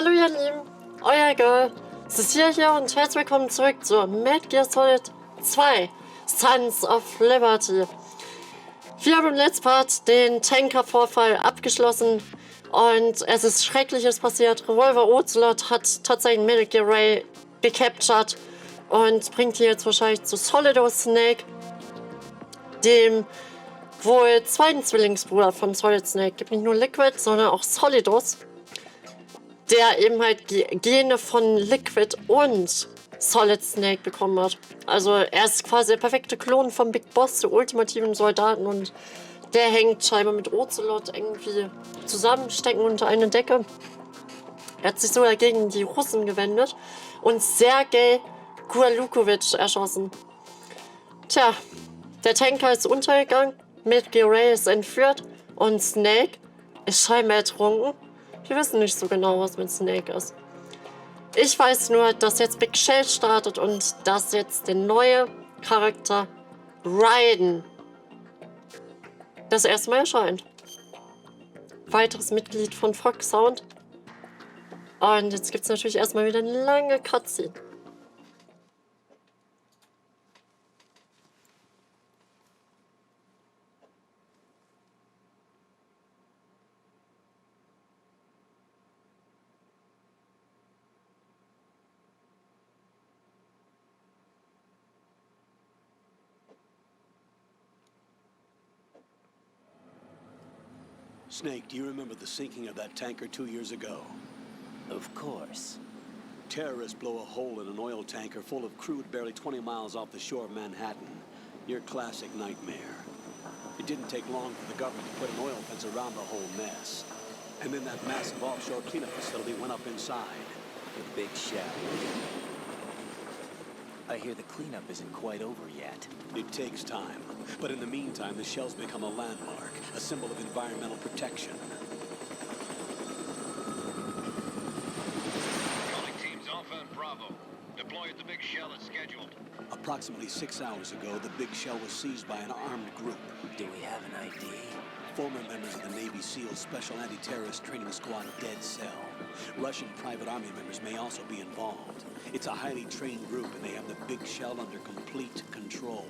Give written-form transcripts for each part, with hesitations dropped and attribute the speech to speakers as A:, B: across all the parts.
A: Hallo ihr Lieben, euer Girl, Cécile hier und herzlich willkommen zurück zu Metal Gear Solid 2, Sons of Liberty. Wir haben im letzten Part den Tanker-Vorfall abgeschlossen und es ist Schreckliches passiert. Revolver Ocelot hat tatsächlich Metal Gear Ray gecaptured und bringt ihn jetzt wahrscheinlich zu Solido Snake, dem wohl zweiten Zwillingsbruder von Solid Snake. Gibt nicht nur Liquid, sondern auch Solidus, der eben halt Gene von Liquid und Solid Snake bekommen hat. Also er ist quasi der perfekte Klon vom Big Boss, der ultimativen Soldaten, und der hängt scheinbar mit Ocelot irgendwie zusammen, stecken unter eine Decke. Er hat sich sogar gegen die Russen gewendet und Sergei Kurlukovic erschossen. Tja, der Tanker ist untergegangen, Metal Gear Ray ist entführt und Snake ist scheinbar ertrunken. Wir wissen nicht so genau, was mit Snake ist. Ich weiß nur, dass jetzt Big Shell startet und dass jetzt der neue Charakter Raiden das erste Mal erscheint. Weiteres Mitglied von Fox Sound. Und jetzt gibt es natürlich erstmal wieder eine lange Cutscene.
B: Snake, do you remember the sinking of that tanker 2 years ago?
C: Of course.
B: Terrorists blow a hole in an oil tanker full of crude barely 20 miles off the shore of Manhattan. Your classic nightmare. It didn't take long for the government to put an oil fence around the whole mess. And then that massive offshore cleanup facility went up inside.
C: The big shell. I hear the cleanup isn't quite over yet.
B: It takes time. But in the meantime, the shell's become a landmark, a symbol of environmental protection.
D: Calling teams Alpha and Bravo. Deploy at the big shell as scheduled.
B: Approximately 6 hours ago, the big shell was seized by an armed group.
C: Do we have an ID?
B: Former members of the Navy SEAL Special Anti-Terrorist Training Squad Dead Cell. Russian private army members may also be involved. It's a highly trained group, and they have the big shell under complete control.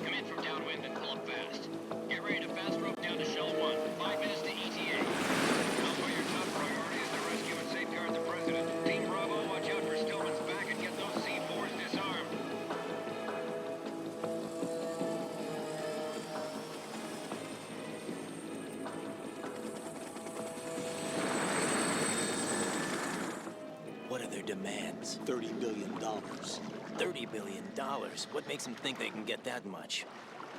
D: Come in from downwind and pull up fast. Get ready to fast rope down to Shell 1. 5 minutes to ETA. Alpha, your top priority is to rescue and safeguard the President. Team Bravo, watch out for Stillman's back and get those C4s disarmed.
C: What are their demands?
B: $30 billion.
C: $30 billion. What makes them think they can get that much?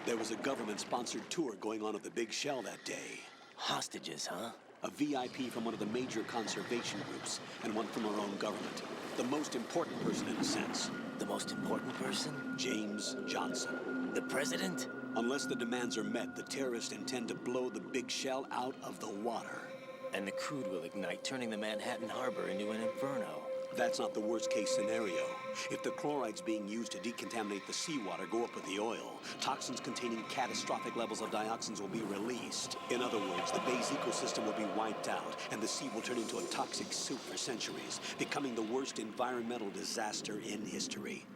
B: There was a government-sponsored tour going on at the big shell that day.
C: Hostages, huh?
B: A VIP from one of the major conservation groups, and one from our own government. The most important person in a sense.
C: The most important person?
B: James Johnson.
C: The president?
B: Unless the demands are met, the terrorists intend to blow the big shell out of the water.
C: And the crude will ignite, turning the Manhattan Harbor into an inferno.
B: That's not the worst-case scenario. If the chlorides being used to decontaminate the seawater go up with the oil, toxins containing catastrophic levels of dioxins will be released. In other words, the bay's ecosystem will be wiped out, and the sea will turn into a toxic soup for centuries, becoming the worst environmental disaster in history.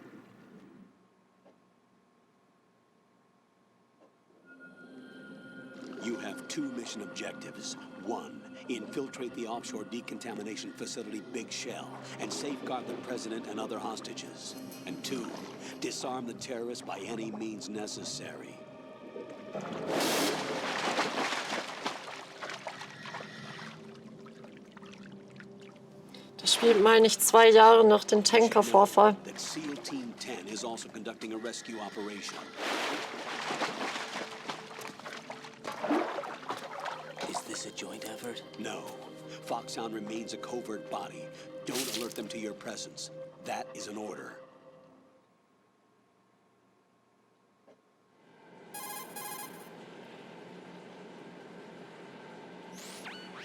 B: You have 2 mission objectives. 1, infiltrate the offshore decontamination facility Big Shell and safeguard the president and other hostages. And 2, disarm the terrorists by any means necessary.
A: Das spielt, meine ich, 2 Jahre nach dem Tanker-Vorfall.
B: That SEAL Team 10 is also conducting a rescue operation.
C: Is this a joint effort?
B: No. Foxhound remains a covert body. Don't alert them to your presence. That is an order.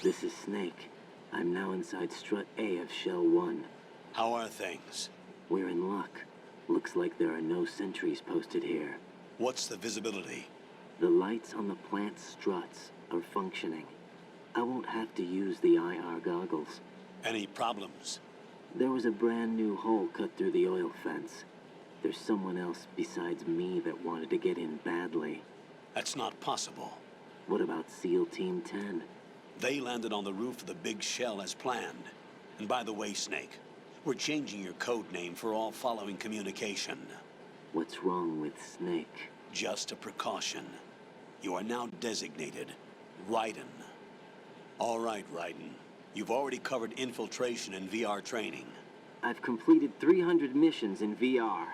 E: This is Snake. I'm now inside strut A of Shell 1.
B: How are things?
E: We're in luck. Looks like there are no sentries posted here.
B: What's the visibility?
E: The lights on the plant's struts are functioning. I won't have to use the IR goggles.
B: Any problems?
E: There was a brand new hole cut through the oil fence. There's someone else besides me that wanted to get in badly.
B: That's not possible.
E: What about SEAL Team 10?
B: They landed on the roof of the big shell as planned. And by the way, Snake, we're changing your code name for all following communication.
E: What's wrong with Snake?
B: Just a precaution. You are now designated Raiden. All right, Raiden. You've already covered infiltration and VR training.
E: I've completed 300 missions in VR.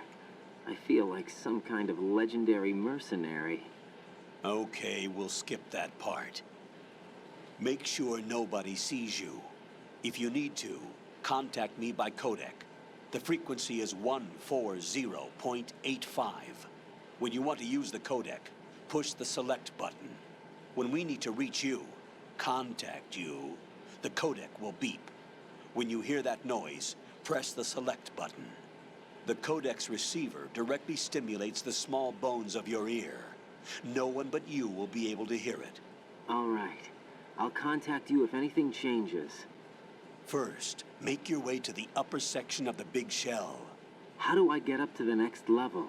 E: I feel like some kind of legendary mercenary.
B: Okay, we'll skip that part. Make sure nobody sees you. If you need to, contact me by codec. The frequency is 140.85. When you want to use the codec, push the select button. When we need to reach you, contact you, the codec will beep. When you hear that noise, press the select button. The codec's receiver directly stimulates the small bones of your ear. No one but you will be able to hear it.
E: All right. I'll contact you if anything changes.
B: First, make your way to the upper section of the big shell.
E: How do I get up to the next level?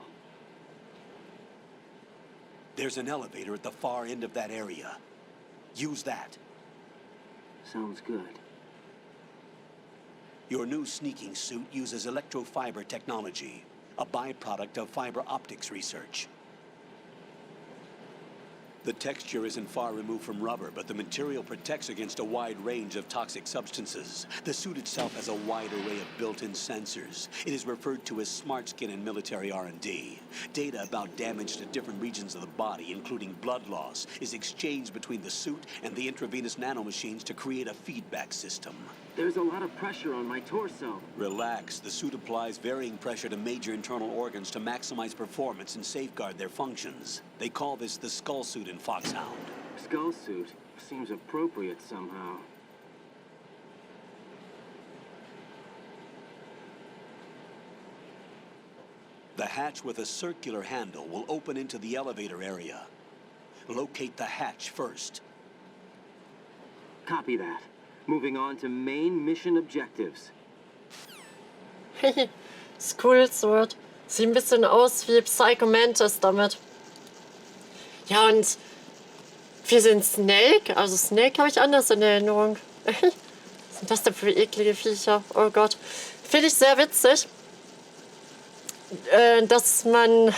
B: There's an elevator at the far end of that area. Use that.
E: Sounds good.
B: Your new sneaking suit uses electrofiber technology, a byproduct of fiber optics research. The texture isn't far removed from rubber, but the material protects against a wide range of toxic substances. The suit itself has a wide array of built-in sensors. It is referred to as smart skin in military R&D. Data about damage to different regions of the body, including blood loss, is exchanged between the suit and the intravenous nanomachines to create a feedback system.
E: There's a lot of pressure on my torso.
B: Relax. The suit applies varying pressure to major internal organs to maximize performance and safeguard their functions. They call this the skull suit in Foxhound.
E: Skull suit seems appropriate somehow.
B: The hatch with a circular handle will open into the elevator area. Locate the hatch first.
E: Copy that. Moving on to main mission objectives.
A: Skull Sword. Sieht ein bisschen aus wie Psycho Mantis damit. Ja, und wir sind Snake. Also Snake habe ich anders in Erinnerung. Was sind das denn für eklige Viecher? Oh Gott. Finde ich sehr witzig, dass man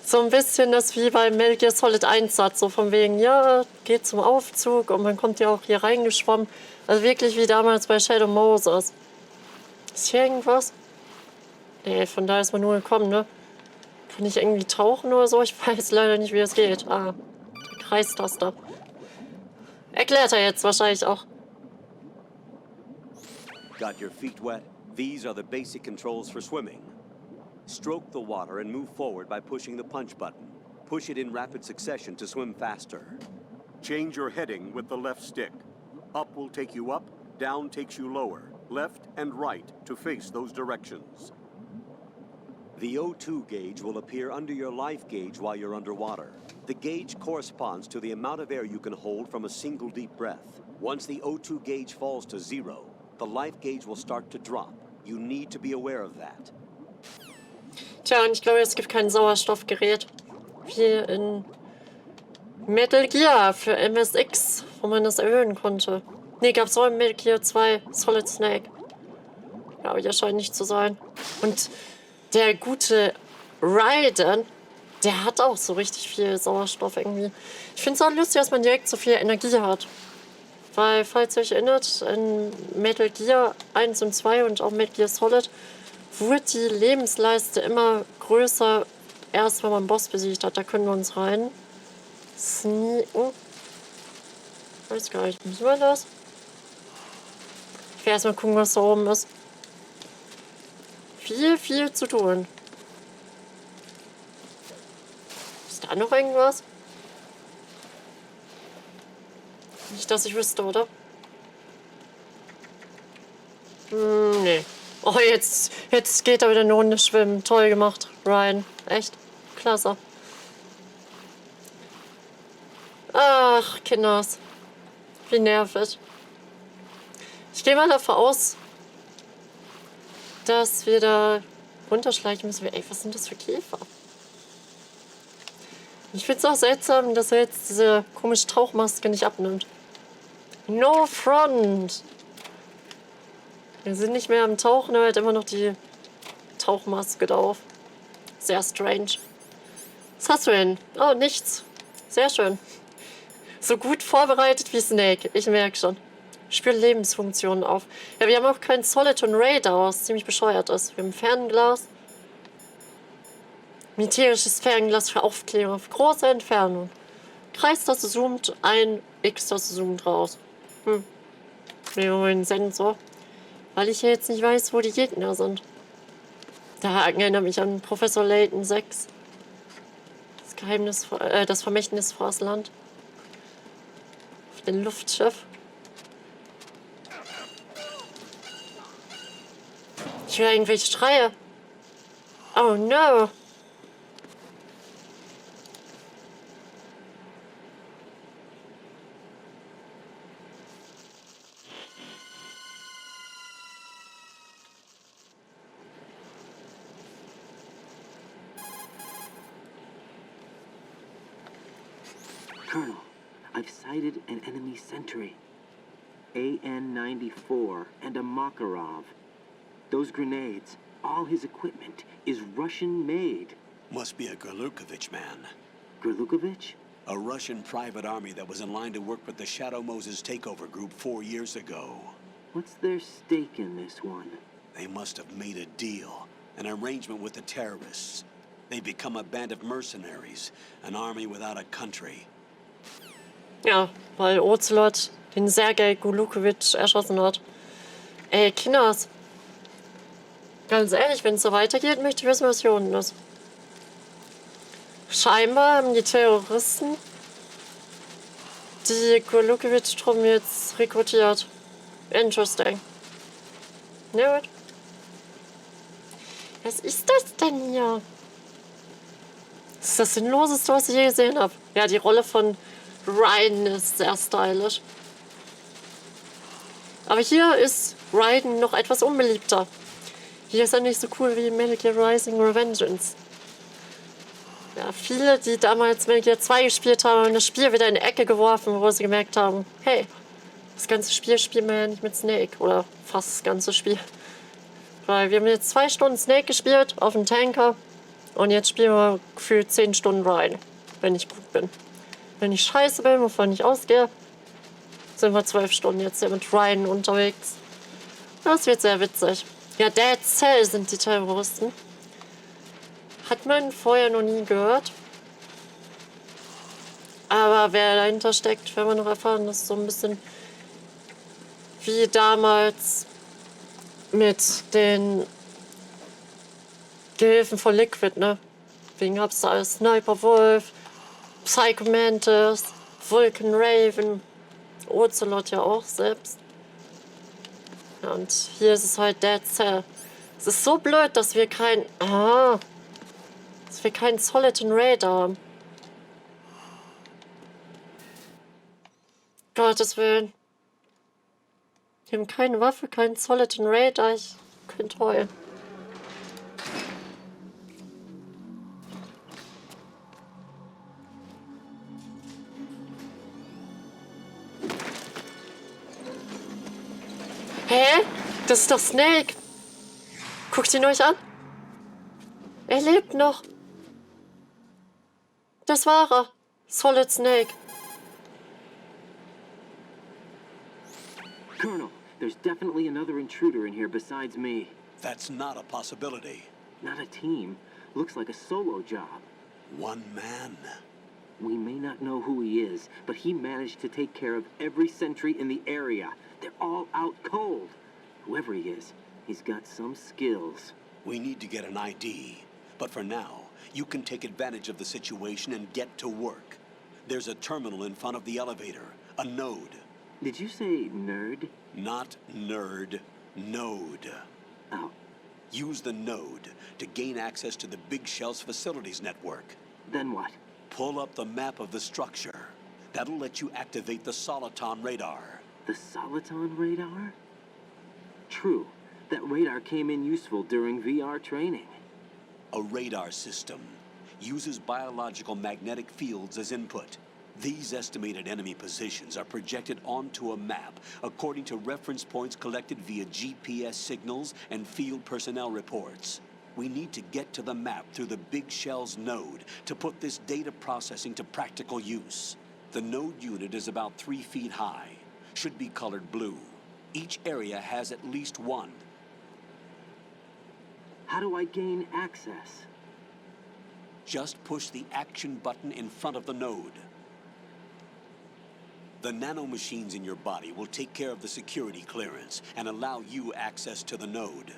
A: so ein bisschen das wie bei Metal Gear Solid 1 hat. So von wegen, ja, geht zum Aufzug und man kommt ja auch hier reingeschwommen. Also wirklich wie damals bei Shadow Moses. Ist hier irgendwas? Nee, von da ist man nur gekommen, ne? Kann ich irgendwie tauchen oder so? Ich weiß leider nicht, wie das geht. Ah, die Kreistaste. Erklärt er jetzt wahrscheinlich auch.
B: Got your feet wet? These are the basic controls for swimming. Stroke the water and move forward by pushing the punch button. Push it in rapid succession to swim faster. Change your heading with the left stick. Up will take you up, down takes you lower, left and right to face those directions. The O2 gauge will appear under your life gauge while you're underwater. The gauge corresponds to the amount of air you can hold from a single deep breath. Once the O2 gauge falls to 0, the life gauge will start to drop. You need to be aware of that.
A: Tja, und ich glaube, es gibt kein Sauerstoffgerät wie in Metal Gear für MSX, wo man das erhöhen konnte. Ne, gab es auch in Metal Gear 2 Solid Snake. Glaube ich, erscheint nicht zu sein. Und der gute Raiden, der hat auch so richtig viel Sauerstoff irgendwie. Ich finde es auch lustig, dass man direkt so viel Energie hat. Weil, falls ihr euch erinnert, in Metal Gear 1 und 2 und auch Metal Gear Solid wurde die Lebensleiste immer größer, erst wenn man einen Boss besiegt hat. Da können wir uns rein sneaken. Weiß gar nicht, müssen wir das? Ich will erstmal gucken, was da oben ist. Viel zu tun. Ist da noch irgendwas? Nicht, dass ich wüsste, oder? Nee. Oh, jetzt geht er wieder eine Runde schwimmen. Toll gemacht, Ryan. Echt klasse. Ach, Kinders. Wie nervig. Ich gehe mal davon aus, dass wir da runterschleichen müssen. Ey, was sind das für Käfer? Ich finde es auch seltsam, dass er jetzt diese komische Tauchmaske nicht abnimmt. No front! Wir sind nicht mehr am Tauchen, er hat immer noch die Tauchmaske drauf. Sehr strange. Was hast du denn? Oh, nichts. Sehr schön. So gut vorbereitet wie Snake. Ich merke schon. Spür Lebensfunktionen auf. Ja, wir haben auch kein Solid und Radar, was ziemlich bescheuert ist. Wir haben ein Fernglas. Militärisches Fernglas für Aufklärung auf große Entfernung. Kreistaste zoomt ein, X-Taste zoomt raus. Wir holen einen Sensor. Weil ich ja jetzt nicht weiß, wo die Gegner sind. Der Haken erinnert mich an Professor Layton 6. Das Vermächtnis vors Land. Auf dem Luftschiff. Ich höre irgendwelche Schreie. Oh no.
E: Colonel, I've sighted an enemy sentry. AN-94 and a Makarov. Those grenades, all his equipment, is Russian-made.
B: Must be a Gerlukovich man.
E: Gerlukovich?
B: A Russian private army that was in line to work with the Shadow Moses takeover group 4 years ago.
E: What's their stake in this one?
B: They must have made a deal, an arrangement with the terrorists. They become a band of mercenaries, an army without a country.
A: Ja, weil Ocelot den Sergei Gulukowitsch erschossen hat. Ey, Kinders. Ganz ehrlich, wenn es so weitergeht, möchte ich wissen, was hier unten ist. Scheinbar haben die Terroristen die Gulukowitsch-Truppen jetzt rekrutiert. Interesting. Na gut. Was ist das denn hier? Das ist das Sinnloseste, was ich je gesehen habe. Ja, die Rolle von Raiden ist sehr stylisch. Aber hier ist Raiden noch etwas unbeliebter. Hier ist er nicht so cool wie Metal Gear Rising Revengeance. Ja, viele, die damals Metal Gear 2 gespielt haben, haben das Spiel wieder in die Ecke geworfen, wo sie gemerkt haben, hey, das ganze Spiel spielen wir ja nicht mit Snake. Oder fast das ganze Spiel. Weil wir haben jetzt 2 Stunden Snake gespielt auf dem Tanker. Und jetzt spielen wir für 10 Stunden Raiden, wenn ich gut bin. Wenn ich scheiße bin, wovon ich ausgehe, sind wir 12 Stunden jetzt hier mit Raiden unterwegs. Das wird sehr witzig. Ja, Dead Cell sind die Terroristen. Hat man vorher noch nie gehört. Aber wer dahinter steckt, werden wir noch erfahren. Das ist so ein bisschen wie damals mit den Gehilfen von Liquid, ne? Wegen gab es da alles Sniper Wolf, Psycho Mantis, Vulcan Raven, Ocelot ja auch selbst. Ja, und hier ist es halt Dead Cell. Es ist so blöd, dass wir keinen Solid and Radar haben. Gottes Willen. Wir haben keine Waffe, keinen Solid and Radar. Ich könnte heulen. Hä? Das ist doch Snake. Guckt ihn euch an. Er lebt noch. Das war er. Solid Snake.
E: Colonel, there's definitely another intruder in here besides me.
B: That's not a possibility.
E: Not a team. Looks like a solo job.
B: One man.
E: We may not know who he is, but he managed to take care of every sentry in the area. They're all out cold. Whoever he is, he's got some skills.
B: We need to get an ID. But for now, you can take advantage of the situation and get to work. There's a terminal in front of the elevator. A node.
E: Did you say nerd?
B: Not nerd. Node.
E: Oh,
B: Use the node to gain access to the Big Shell's facilities network.
E: then what?
B: Pull up the map of the structure. That'll let you activate the Soliton radar.
E: The Soliton radar? True. That radar came in useful during VR training.
B: A radar system uses biological magnetic fields as input. These estimated enemy positions are projected onto a map according to reference points collected via GPS signals and field personnel reports. We need to get to the map through the Big Shell's node to put this data processing to practical use. The node unit is about 3 feet high, should be colored blue. Each area has at least one.
E: How do I gain access?
B: Just push the action button in front of the node. The nanomachines in your body will take care of the security clearance and allow you access to the node.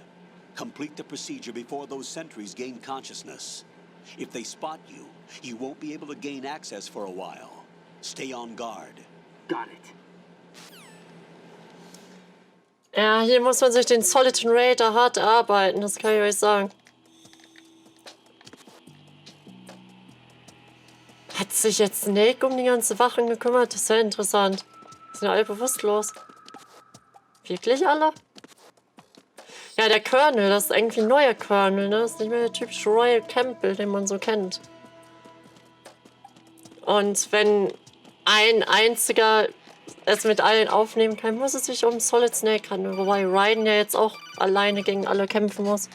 B: Complete the procedure before those sentries gain consciousness. If they spot you, you won't be able to gain access for a while. Stay on guard.
E: Got it.
A: Ja, hier muss man sich den Soliton Radar hart erarbeiten, das kann ich euch sagen. Hat sich jetzt Snake um die ganze Wachen gekümmert? Das ist ja interessant. Sind alle bewusstlos. Wirklich alle? Ja, der Colonel, das ist irgendwie ein neuer Colonel, ne? Das ist nicht mehr der typische Royal Campbell, den man so kennt. Und wenn ein einziger es mit allen aufnehmen kann, muss es sich um Solid Snake handeln. Wobei Raiden ja jetzt auch alleine gegen alle kämpfen muss.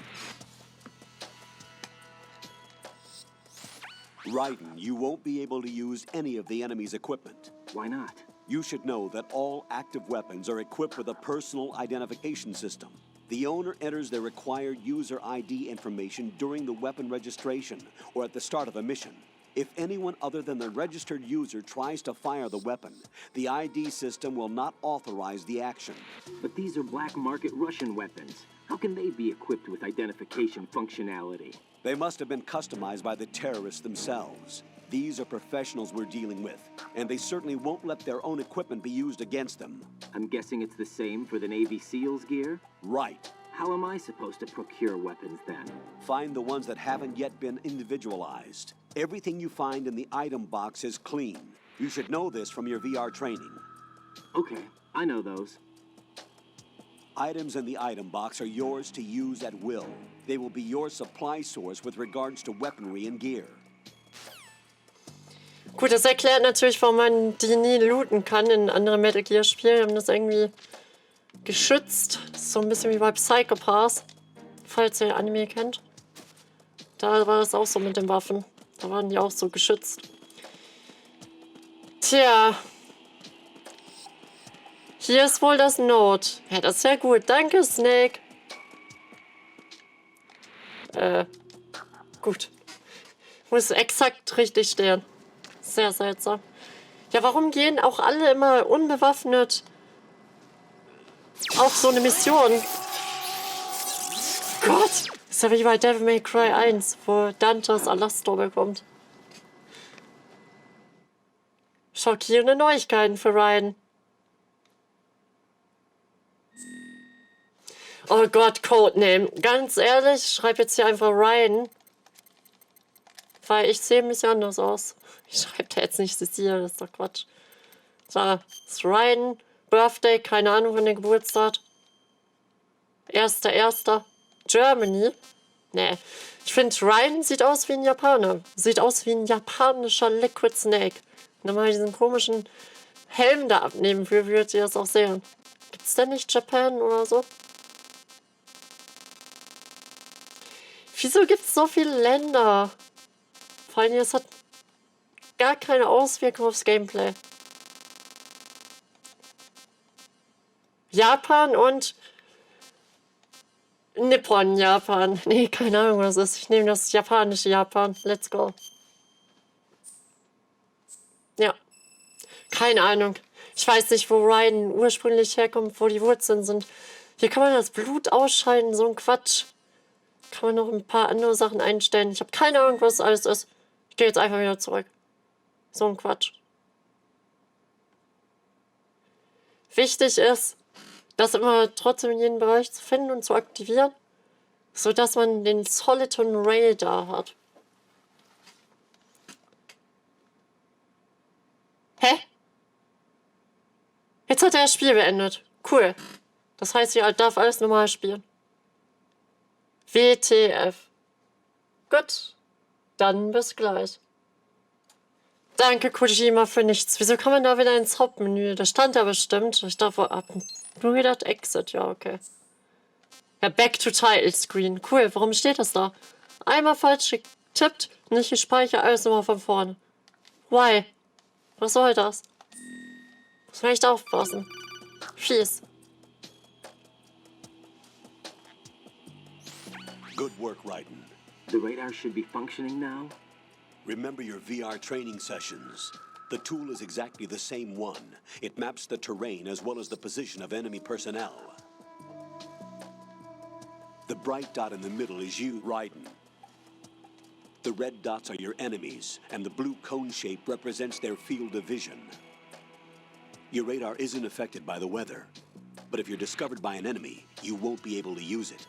B: Raiden, you won't be able to use any of the enemy's equipment.
E: Why not?
B: You should know that all active weapons are equipped with a personal identification system. The owner enters their required user ID information during the weapon registration or at the start of a mission. If anyone other than the registered user tries to fire the weapon, the ID system will not authorize the action.
E: But these are black market Russian weapons. How can they be equipped with identification functionality?
B: They must have been customized by the terrorists themselves. These are professionals we're dealing with, and they certainly won't let their own equipment be used against them.
E: I'm guessing it's the same for the Navy SEALs gear?
B: Right.
E: How am I supposed to procure weapons then?
B: Find the ones that haven't yet been individualized. Everything you find in the item box is clean. You should know this from your VR training.
E: Okay, I know those.
B: Items in the item box are yours to use at will. They will be your supply source with regards to weaponry and gear.
A: Gut, das erklärt natürlich, warum man die nie looten kann in anderen Metal Gear-Spielen. Die haben das irgendwie geschützt. Das ist so ein bisschen wie bei Psychopaths, falls ihr Anime kennt. Da war das auch so mit den Waffen. Da waren die auch so geschützt. Tja. Hier ist wohl das Node. Ja, das ist ja gut. Danke, Snake. Gut. Muss exakt richtig stehen. Sehr seltsam. Ja, warum gehen auch alle immer unbewaffnet auf so eine Mission? Gott! Das ist ja wie bei Devil May Cry 1, wo Dante das Alastor bekommt. Schockierende Neuigkeiten für Raiden. Oh Gott, Codename. Ganz ehrlich, ich schreibe jetzt hier einfach Raiden. Weil ich sehe mich anders aus. Ich schreibe da jetzt nicht Cécile, das ist doch Quatsch. Da ist Raiden, Birthday, keine Ahnung von der Geburtstag. 1.1. Germany. Nee, ich finde Raiden sieht aus wie ein Japaner. Sieht aus wie ein japanischer Liquid Snake. Und dann mal diesen komischen Helm da abnehmen, wie würdet ihr das auch sehen? Gibt's denn nicht Japan oder so? Wieso gibt's so viele Länder? Vor allem, es hat gar keine Auswirkung aufs Gameplay. Japan und Nippon-Japan. Nee, keine Ahnung, was das ist. Ich nehme das japanische Japan. Let's go. Ja. Keine Ahnung. Ich weiß nicht, wo Raiden ursprünglich herkommt, wo die Wurzeln sind. Hier kann man das Blut ausscheiden, so ein Quatsch. Kann man noch ein paar andere Sachen einstellen. Ich habe keine Ahnung, was das alles ist. Ich gehe jetzt einfach wieder zurück. So ein Quatsch. Wichtig ist, das immer trotzdem in jedem Bereich zu finden und zu aktivieren, sodass man den Soliton Rail da hat. Hä? Jetzt hat er das Spiel beendet. Cool. Das heißt, ihr darf alles normal spielen. WTF. Gut. Dann bis gleich. Danke, Kojima, für nichts. Wieso kann man da wieder ins Hauptmenü? Da stand da bestimmt. Ich darf ab. Nur gedacht Exit. Ja, okay. Ja, Back to Title Screen. Cool. Warum steht das da? Einmal falsch getippt, nicht gespeichert, alles nochmal von vorne. Why? Was soll das? Muss man echt aufpassen. Fies.
B: Good work, Raiden.
E: The radar should be functioning now.
B: Remember your VR training sessions. The tool is exactly the same one. It maps the terrain as well as the position of enemy personnel. The bright dot in the middle is you, Raiden. The red dots are your enemies, and the blue cone shape represents their field of vision. Your radar isn't affected by the weather, but if you're discovered by an enemy, you won't be able to use it.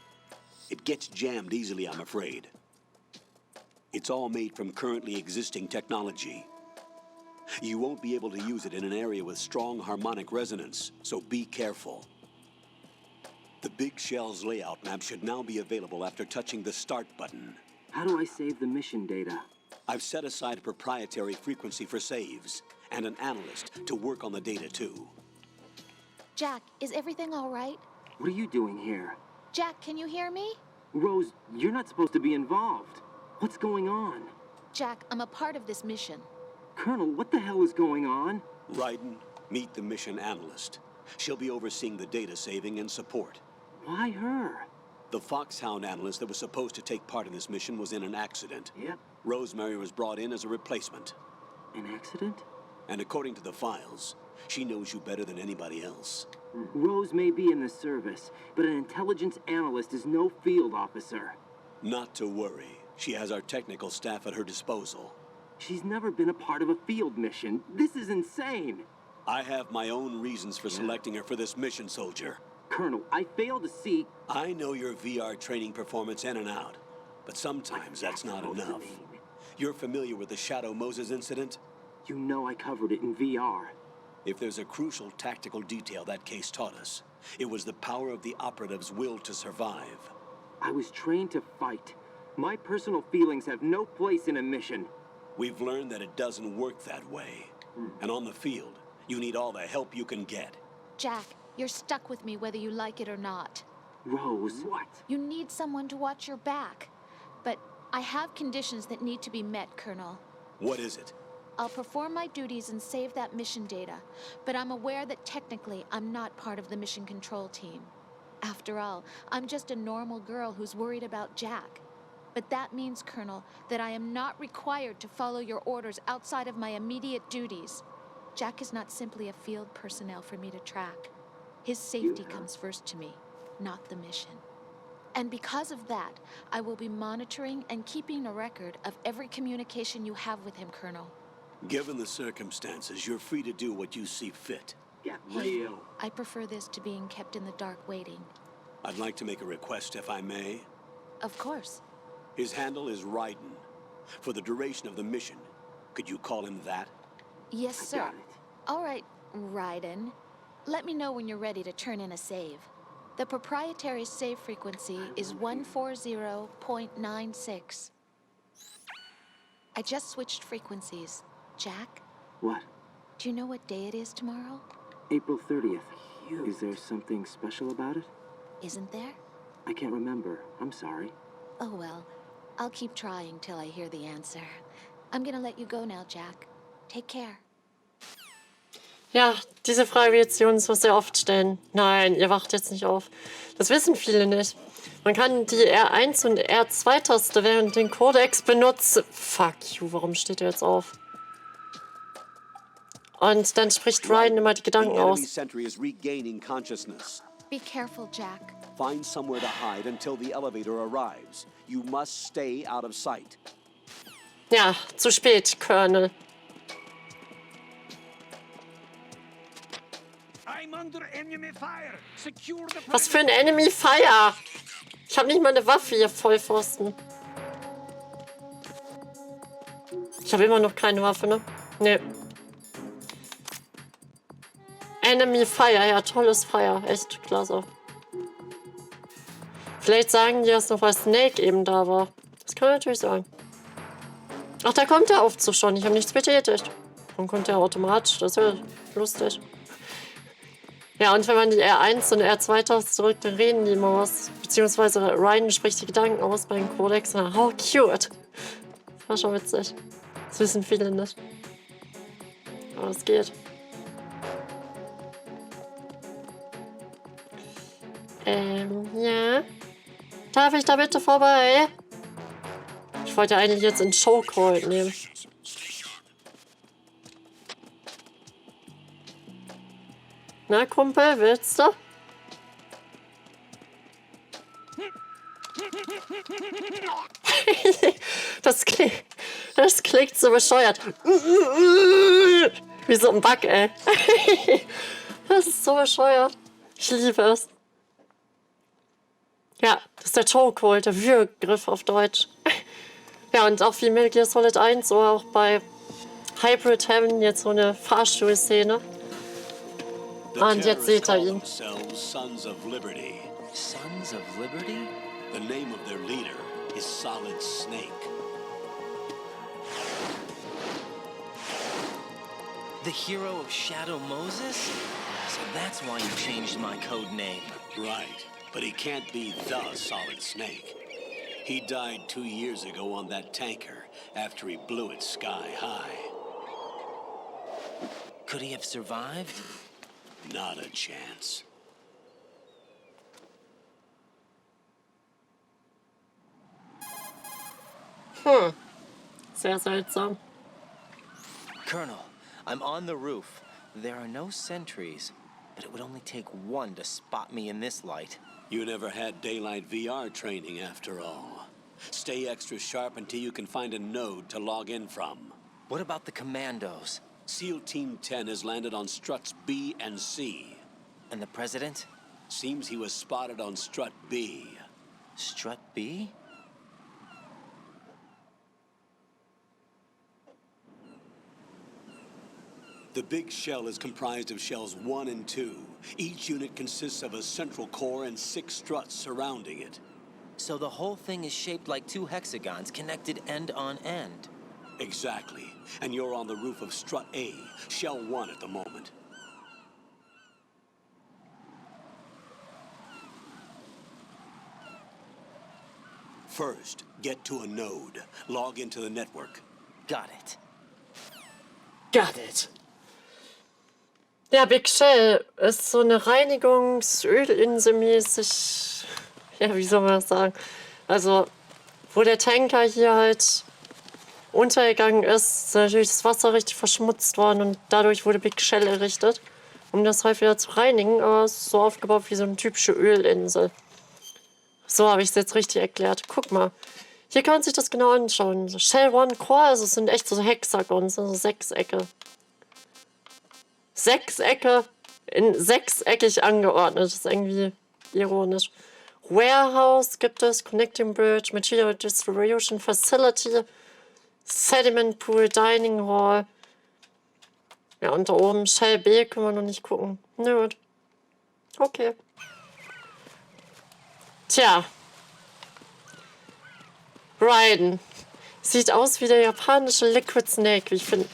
B: It gets jammed easily, I'm afraid. It's all made from currently existing technology. You won't be able to use it in an area with strong harmonic resonance, so be careful. The Big Shell's layout map should now be available after touching the Start button.
E: How do I save the mission data?
B: I've set aside a proprietary frequency for saves, and an analyst to work on the data too.
F: Jack, is everything all right?
E: What are you doing here?
F: Jack, can you hear me?
E: Rose, you're not supposed to be involved. What's going on?
F: Jack, I'm a part of this mission.
E: Colonel, what the hell is going on?
B: Raiden, meet the mission analyst. She'll be overseeing the data saving and support.
E: Why her?
B: The Foxhound analyst that was supposed to take part in this mission was in an accident.
E: Yep.
B: Rosemary was brought in as a replacement.
E: An accident?
B: And according to the files, she knows you better than anybody else.
E: Rose may be in the service, but an intelligence analyst is no field officer.
B: Not to worry. She has our technical staff at her disposal.
E: She's never been a part of a field mission. This is insane.
B: I have my own reasons for selecting her for this mission, soldier.
E: Colonel, I fail to see...
B: I know your VR training performance in and out, but sometimes that's not enough. You're familiar with the Shadow Moses incident?
E: You know I covered it in VR.
B: If there's a crucial tactical detail that case taught us, it was the power of the operative's will to survive.
E: I was trained to fight. My personal feelings have no place in a mission.
B: We've learned that it doesn't work that way. And on the field, you need all the help you can get.
F: Jack, you're stuck with me whether you like it or not.
E: Rose, what?
F: You need someone to watch your back. But I have conditions that need to be met, Colonel.
B: What is it?
F: I'll perform my duties and save that mission data, but I'm aware that technically I'm not part of the mission control team. After all, I'm just a normal girl who's worried about Jack. But that means, Colonel, that I am not required to follow your orders outside of my immediate duties. Jack is not simply a field personnel for me to track. His safety comes first to me, not the mission. And because of that, I will be monitoring and keeping a record of every communication you have with him, Colonel.
B: Given the circumstances, you're free to do what you see fit.
E: Get real.
F: I prefer this to being kept in the dark waiting.
B: I'd like to make a request, if I may.
F: Of course.
B: His handle is Raiden. For the duration of the mission, could you call him that?
F: Yes, sir.
E: Got it.
F: All right, Raiden. Let me know when you're ready to turn in a save. The proprietary save frequency is 140.96. I just switched frequencies. Jack,
E: What?
F: do you know what day it is tomorrow?
E: April 30th. Is there something special about it?
F: Isn't there?
E: I can't remember. I'm sorry.
F: Oh well, I'll keep trying till I hear the answer. I'm gonna let you go now, Jack. Take care.
A: Ja, diese Frage wird sie uns so sehr oft stellen. Nein, ihr wacht jetzt nicht auf. Das wissen viele nicht. Man kann die R1 und R2-Taste während den Codex benutzen. Fuck you, warum steht er jetzt auf? Und dann spricht Raiden immer die Gedanken
B: The enemy
A: aus.
B: sentry is regaining consciousness.
F: Be careful, Jack.
B: Find somewhere to hide until the elevator arrives. You must stay out of sight.
A: Ja, zu spät, Colonel.
C: I'm
A: Was für ein Enemy Fire? Ich habe nicht mal eine Waffe, ihr Vollpfosten. Ich habe immer noch keine Waffe, ne? Nee. Enemy Fire, ja, tolles Fire. Echt klasse. Vielleicht sagen die das noch, weil Snake eben da war. Das kann natürlich sein. Ach, da kommt der Aufzug schon. Ich habe nichts betätigt. Dann kommt der automatisch. Das ist ja lustig. Ja, und wenn man die R1 und R2 drückt, dann reden die immer was. Beziehungsweise Raiden spricht die Gedanken aus beim Codex. Na, oh, cute. Das war schon witzig. Das wissen viele nicht. Aber es geht. Ja. Darf ich da bitte vorbei? Ich wollte eigentlich jetzt in Showcall nehmen. Na, Kumpel, willst du? Das klingt so bescheuert. Wie so ein Bug, ey. Das ist so bescheuert. Ich liebe es. Ja, das ist der Chokehold, der Würgriff auf Deutsch. Ja, und auch wie Metal Gear Solid 1, so auch bei Hybrid Heaven jetzt so eine Fahrstuhlszene. Und jetzt seht ihr ihn.
B: Sons of Liberty.
C: Sons of Liberty?
B: The name of their leader is Solid Snake.
C: The hero of Shadow Moses? So that's why you changed my code name.
B: Right, but he can't be the Solid Snake. He died 2 years ago on that tanker after he blew it sky high.
C: Could he have survived?
B: Not a chance.
A: Sehr seltsam.
C: Colonel, I'm on the roof. There are no sentries, but it would only take one to spot me in this light.
B: You never had daylight VR training after all. Stay extra sharp until you can find a node to log in from.
C: What about the commandos?
B: SEAL Team 10 has landed on struts B and C.
C: And the president?
B: Seems he was spotted on strut B.
C: Strut B?
B: The big shell is comprised of shells 1 and 2. Each unit consists of a central core and 6 struts surrounding it.
C: So the whole thing is shaped like 2 hexagons connected end on end.
B: Exactly. And you're on the roof of strut A, shell 1 at the moment. First, get to a node. Log into the network.
C: Got it.
A: Got it. Ja, Big Shell ist so eine Reinigungsölinsel mäßig. Ja, wie soll man das sagen? Also, wo der Tanker hier halt untergegangen ist natürlich das Wasser richtig verschmutzt worden und dadurch wurde Big Shell errichtet, um das halt wieder zu reinigen. Aber es ist so aufgebaut wie so eine typische Ölinsel. So habe ich es jetzt richtig erklärt. Guck mal. Hier kann man sich das genau anschauen. So Shell One Core, also es sind echt so Hexagons, also Sechsecke. Sechsecke in sechseckig angeordnet. Das ist irgendwie ironisch. Warehouse gibt es, Connecting Bridge, Material Distribution Facility, Sediment Pool, Dining Hall. Ja, und da oben Shell B können wir noch nicht gucken. Na gut. Okay. Tja. Raiden. Sieht aus wie der japanische Liquid Snake, wie ich finde.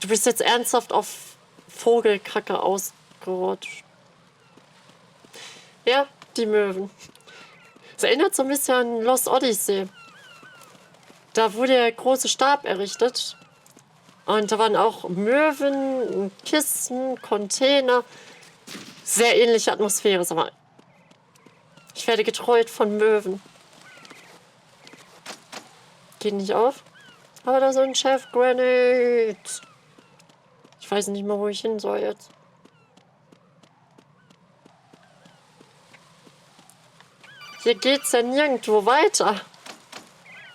A: Du bist jetzt ernsthaft auf Vogelkacke ausgerutscht. Ja, die Möwen. Es erinnert so ein bisschen an Lost Odyssey. Da wurde der große Stab errichtet. Und da waren auch Möwen, Kisten, Container. Sehr ähnliche Atmosphäre, sag mal. Ich werde getrollt von Möwen. Geht nicht auf. Aber da ist ein Chef Granite. Ich weiß nicht mal, wo ich hin soll jetzt. Hier geht's ja nirgendwo weiter.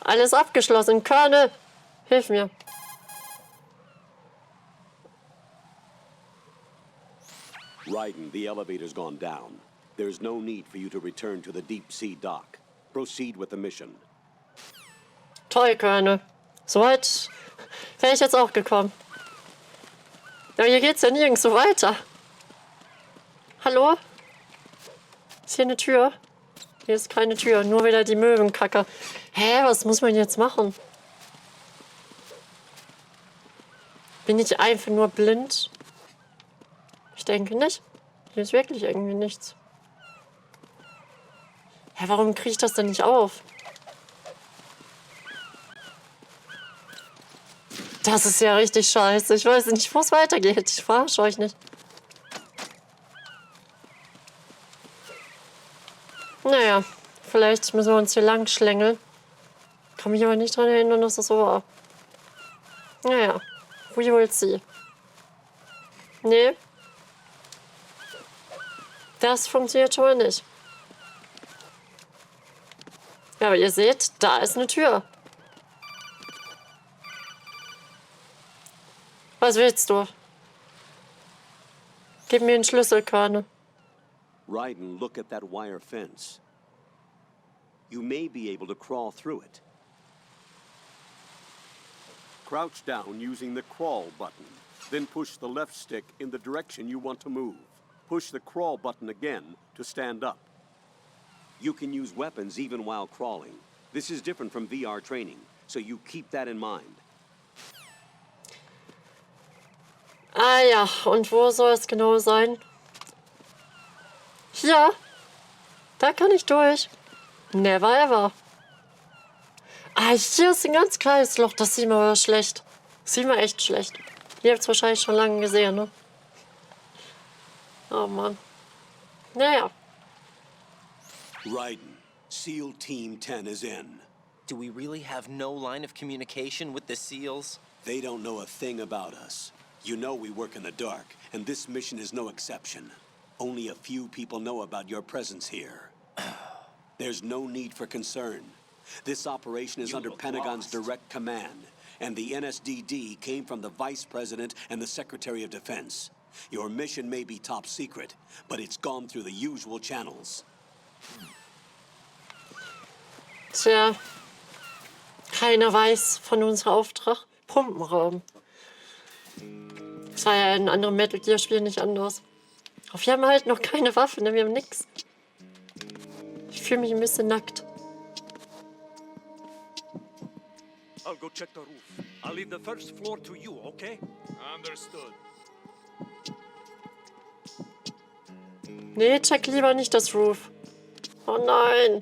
A: Alles abgeschlossen. Colonel, hilf mir.
B: Raiden, the elevator's gone down. There's no need for you to return to the deep sea dock. Proceed with the mission.
A: Toll, Körne. Soweit wäre ich jetzt auch gekommen. Aber hier geht's ja nirgendwo weiter. Hallo? Ist hier eine Tür? Hier ist keine Tür, nur wieder die Möwenkacke. Hä, was muss man jetzt machen? Bin ich einfach nur blind? Ich denke nicht. Hier ist wirklich irgendwie nichts. Hä, warum kriege ich das denn nicht auf? Das ist ja richtig scheiße. Ich weiß nicht, wo es weitergeht. Ich verarsche euch nicht. Naja, vielleicht müssen wir uns hier lang schlängeln. Kann mich aber nicht daran erinnern, dass das so war. Naja, we will see. Nee. Das funktioniert schon mal nicht. Ja, aber ihr seht, da ist eine Tür. Was willst du? Gib mir einen Schlüssel, Körne.
B: Raiden, look at that wire fence. You may be able to crawl through it. Crouch down using the crawl button. Then push the left stick in the direction you want to move. Push the crawl button again to stand up. You can use weapons even while crawling. This is different from VR training, so you keep that in mind.
A: Ah ja, und wo soll es genau sein? Hier? Da kann ich durch. Never ever. Ah, hier ist ein ganz kleines Loch. Das sieht man aber schlecht. Das sieht man echt schlecht. Ihr habt es wahrscheinlich schon lange gesehen, ne? Oh Mann. Naja.
B: Raiden, SEAL Team 10 is in.
C: Do we really have no line of communication with the SEALs?
B: They don't know a thing about us. You know we work in the dark, and this mission is no exception. Only a few people know about your presence here. There's no need for concern. This operation is under Pentagon's direct command, and the NSDD came from the Vice President and the Secretary of Defense. Your mission may be top secret, but it's gone through the usual channels.
A: Tja. Keiner weiß von unserem Auftrag. Pumpenraum. Das war ja in anderen Metal Gear-Spielen nicht anders. Aber wir haben halt noch keine Waffe, ne? Wir haben nix. Ich fühle mich ein bisschen nackt.
G: I'll go check the roof. I'll leave the first floor to you, okay? Understood.
A: Nee, check lieber nicht das Roof. Oh nein.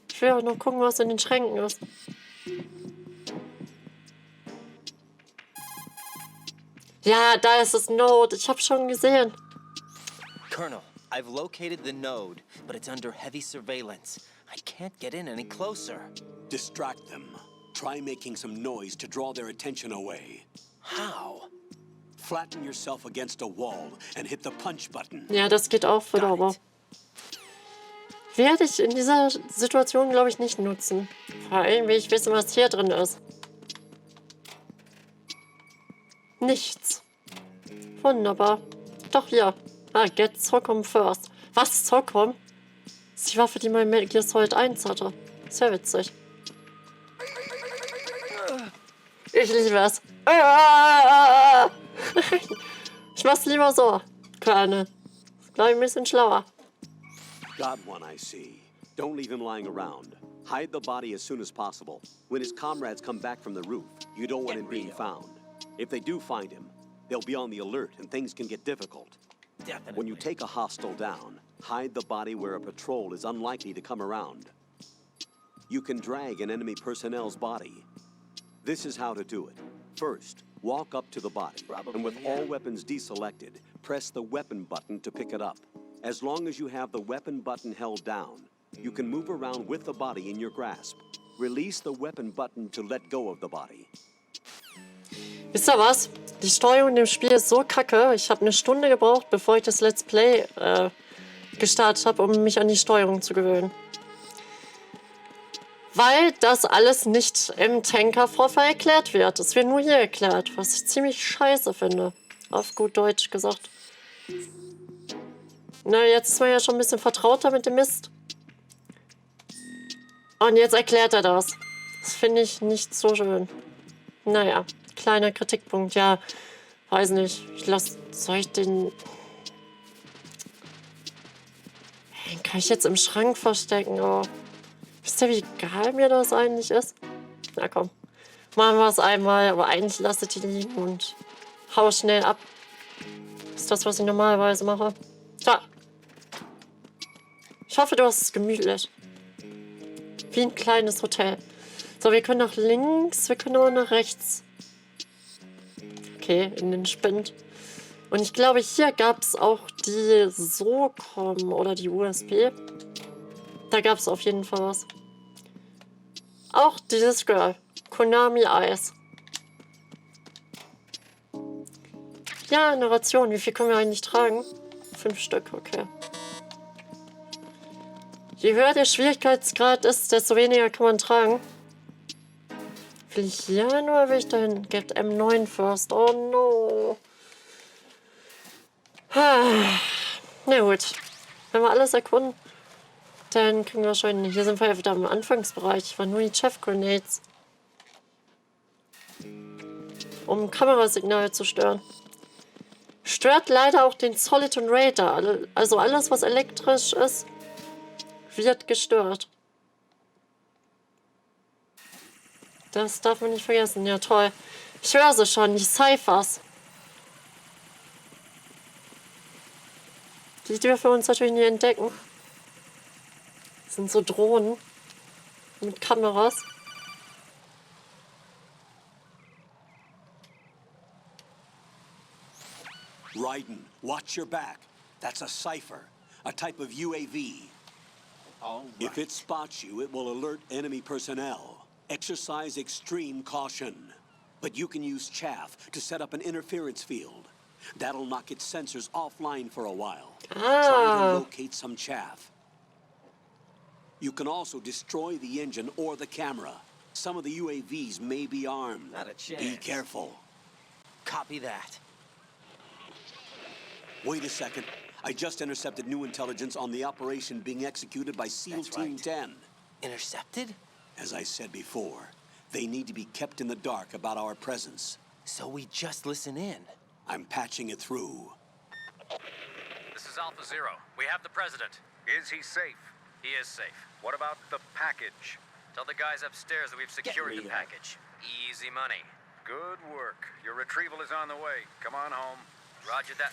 A: Ich will auch noch gucken, was in den Schränken ist. Ja, da ist das Node. Ich hab's schon gesehen.
C: Colonel, I've located the node, but it's under heavy surveillance. I can't get in any closer.
B: Distract them. Try making some noise to draw their attention away.
C: How?
B: Flatten yourself against a wall and hit the punch button.
A: Ja, das geht auch wieder, aber werde ich in dieser Situation, glaube ich, nicht nutzen. Vor allem will ich wissen, was hier drin ist. Nichts. Wunderbar. Doch, hier. Ah, get Socom first. Was, Socom? Das ist die Waffe, die mein Metal Gear Solid 1 hatte. Sehr witzig. Ich liebe es. Ich mach's lieber so. Körne. Ist, glaube ich, ein bisschen schlauer.
B: Got one, I see. Don't leave him lying around. Hide the body as soon as possible. When his comrades come back from the roof, you don't want him being found. If they do find him, they'll be on the alert and things can get difficult.
C: Definitely.
B: When you take a hostile down, hide the body where a patrol is unlikely to come around. You can drag an enemy personnel's body. This is how to do it. First, walk up to the body, and with all weapons deselected, press the weapon button to pick it up. As long as you have the weapon button held down, you can move around with the body in your grasp. Release the weapon button to let go of the body.
A: Wisst ihr was? Die Steuerung in dem Spiel ist so kacke. Ich habe eine Stunde gebraucht, bevor ich das Let's Play gestartet habe, um mich an die Steuerung zu gewöhnen. Weil das alles nicht im Tanker-Vorfall erklärt wird. Es wird nur hier erklärt, was ich ziemlich scheiße finde. Auf gut Deutsch gesagt. Na, jetzt ist man ja schon ein bisschen vertrauter mit dem Mist. Und jetzt erklärt er das. Das finde ich nicht so schön. Naja, kleiner Kritikpunkt. Ja, weiß nicht. Soll ich den... Den kann ich jetzt im Schrank verstecken. Oh. Wisst ihr, wie egal mir das eigentlich ist? Na komm. Machen wir es einmal, aber eigentlich lasse ich die liegen und hau schnell ab. Das ist das, was ich normalerweise mache. Ja. Ich hoffe, du hast es gemütlich. Wie ein kleines Hotel. So, wir können nach links, wir können aber nach rechts. Okay, in den Spind. Und ich glaube, hier gab es auch die SOCOM oder die USB. Da gab es auf jeden Fall was. Auch dieses Girl. Konami Eis. Ja, eine Ration. Wie viel können wir eigentlich tragen? 5 Stück, okay. Je höher der Schwierigkeitsgrad ist, desto weniger kann man tragen. Will ich hier hin oder will ich dahin? Get M9 first. Oh no. Na gut. Wenn wir alles erkunden, dann kriegen wir wahrscheinlich... Hier sind wir ja wieder im Anfangsbereich. Ich war nur die Chef Grenades. Um Kamerasignale zu stören. Stört leider auch den Solid und Radar. Also alles, was elektrisch ist, wird gestört. Das darf man nicht vergessen. Ja, toll. Ich höre sie schon, die Cyphers. Die dürfen wir uns natürlich nicht entdecken. Das sind so Drohnen mit Kameras.
B: Raiden, watch your back. That's a cipher, a type of UAV.
C: All
B: If it spots you, it will alert enemy personnel. Exercise extreme caution. But you can use chaff to set up an interference field. That'll knock its sensors offline for a while. Try to locate some chaff. You can also destroy the engine or the camera. Some of the UAVs may be armed.
C: Not a chance.
B: Be careful.
C: Copy that.
B: Wait a second. I just intercepted new intelligence on the operation being executed by SEAL
C: That's
B: Team
C: right.
B: 10.
C: Intercepted?
B: As I said before, they need to be kept in the dark about our presence.
C: So we just listen in.
B: I'm patching it through.
D: This is Alpha Zero. We have the president. Is he safe? He is safe. What about the package? Tell the guys upstairs that we've secured the package. Easy money. Good work. Your retrieval is on the way. Come on home. Roger that.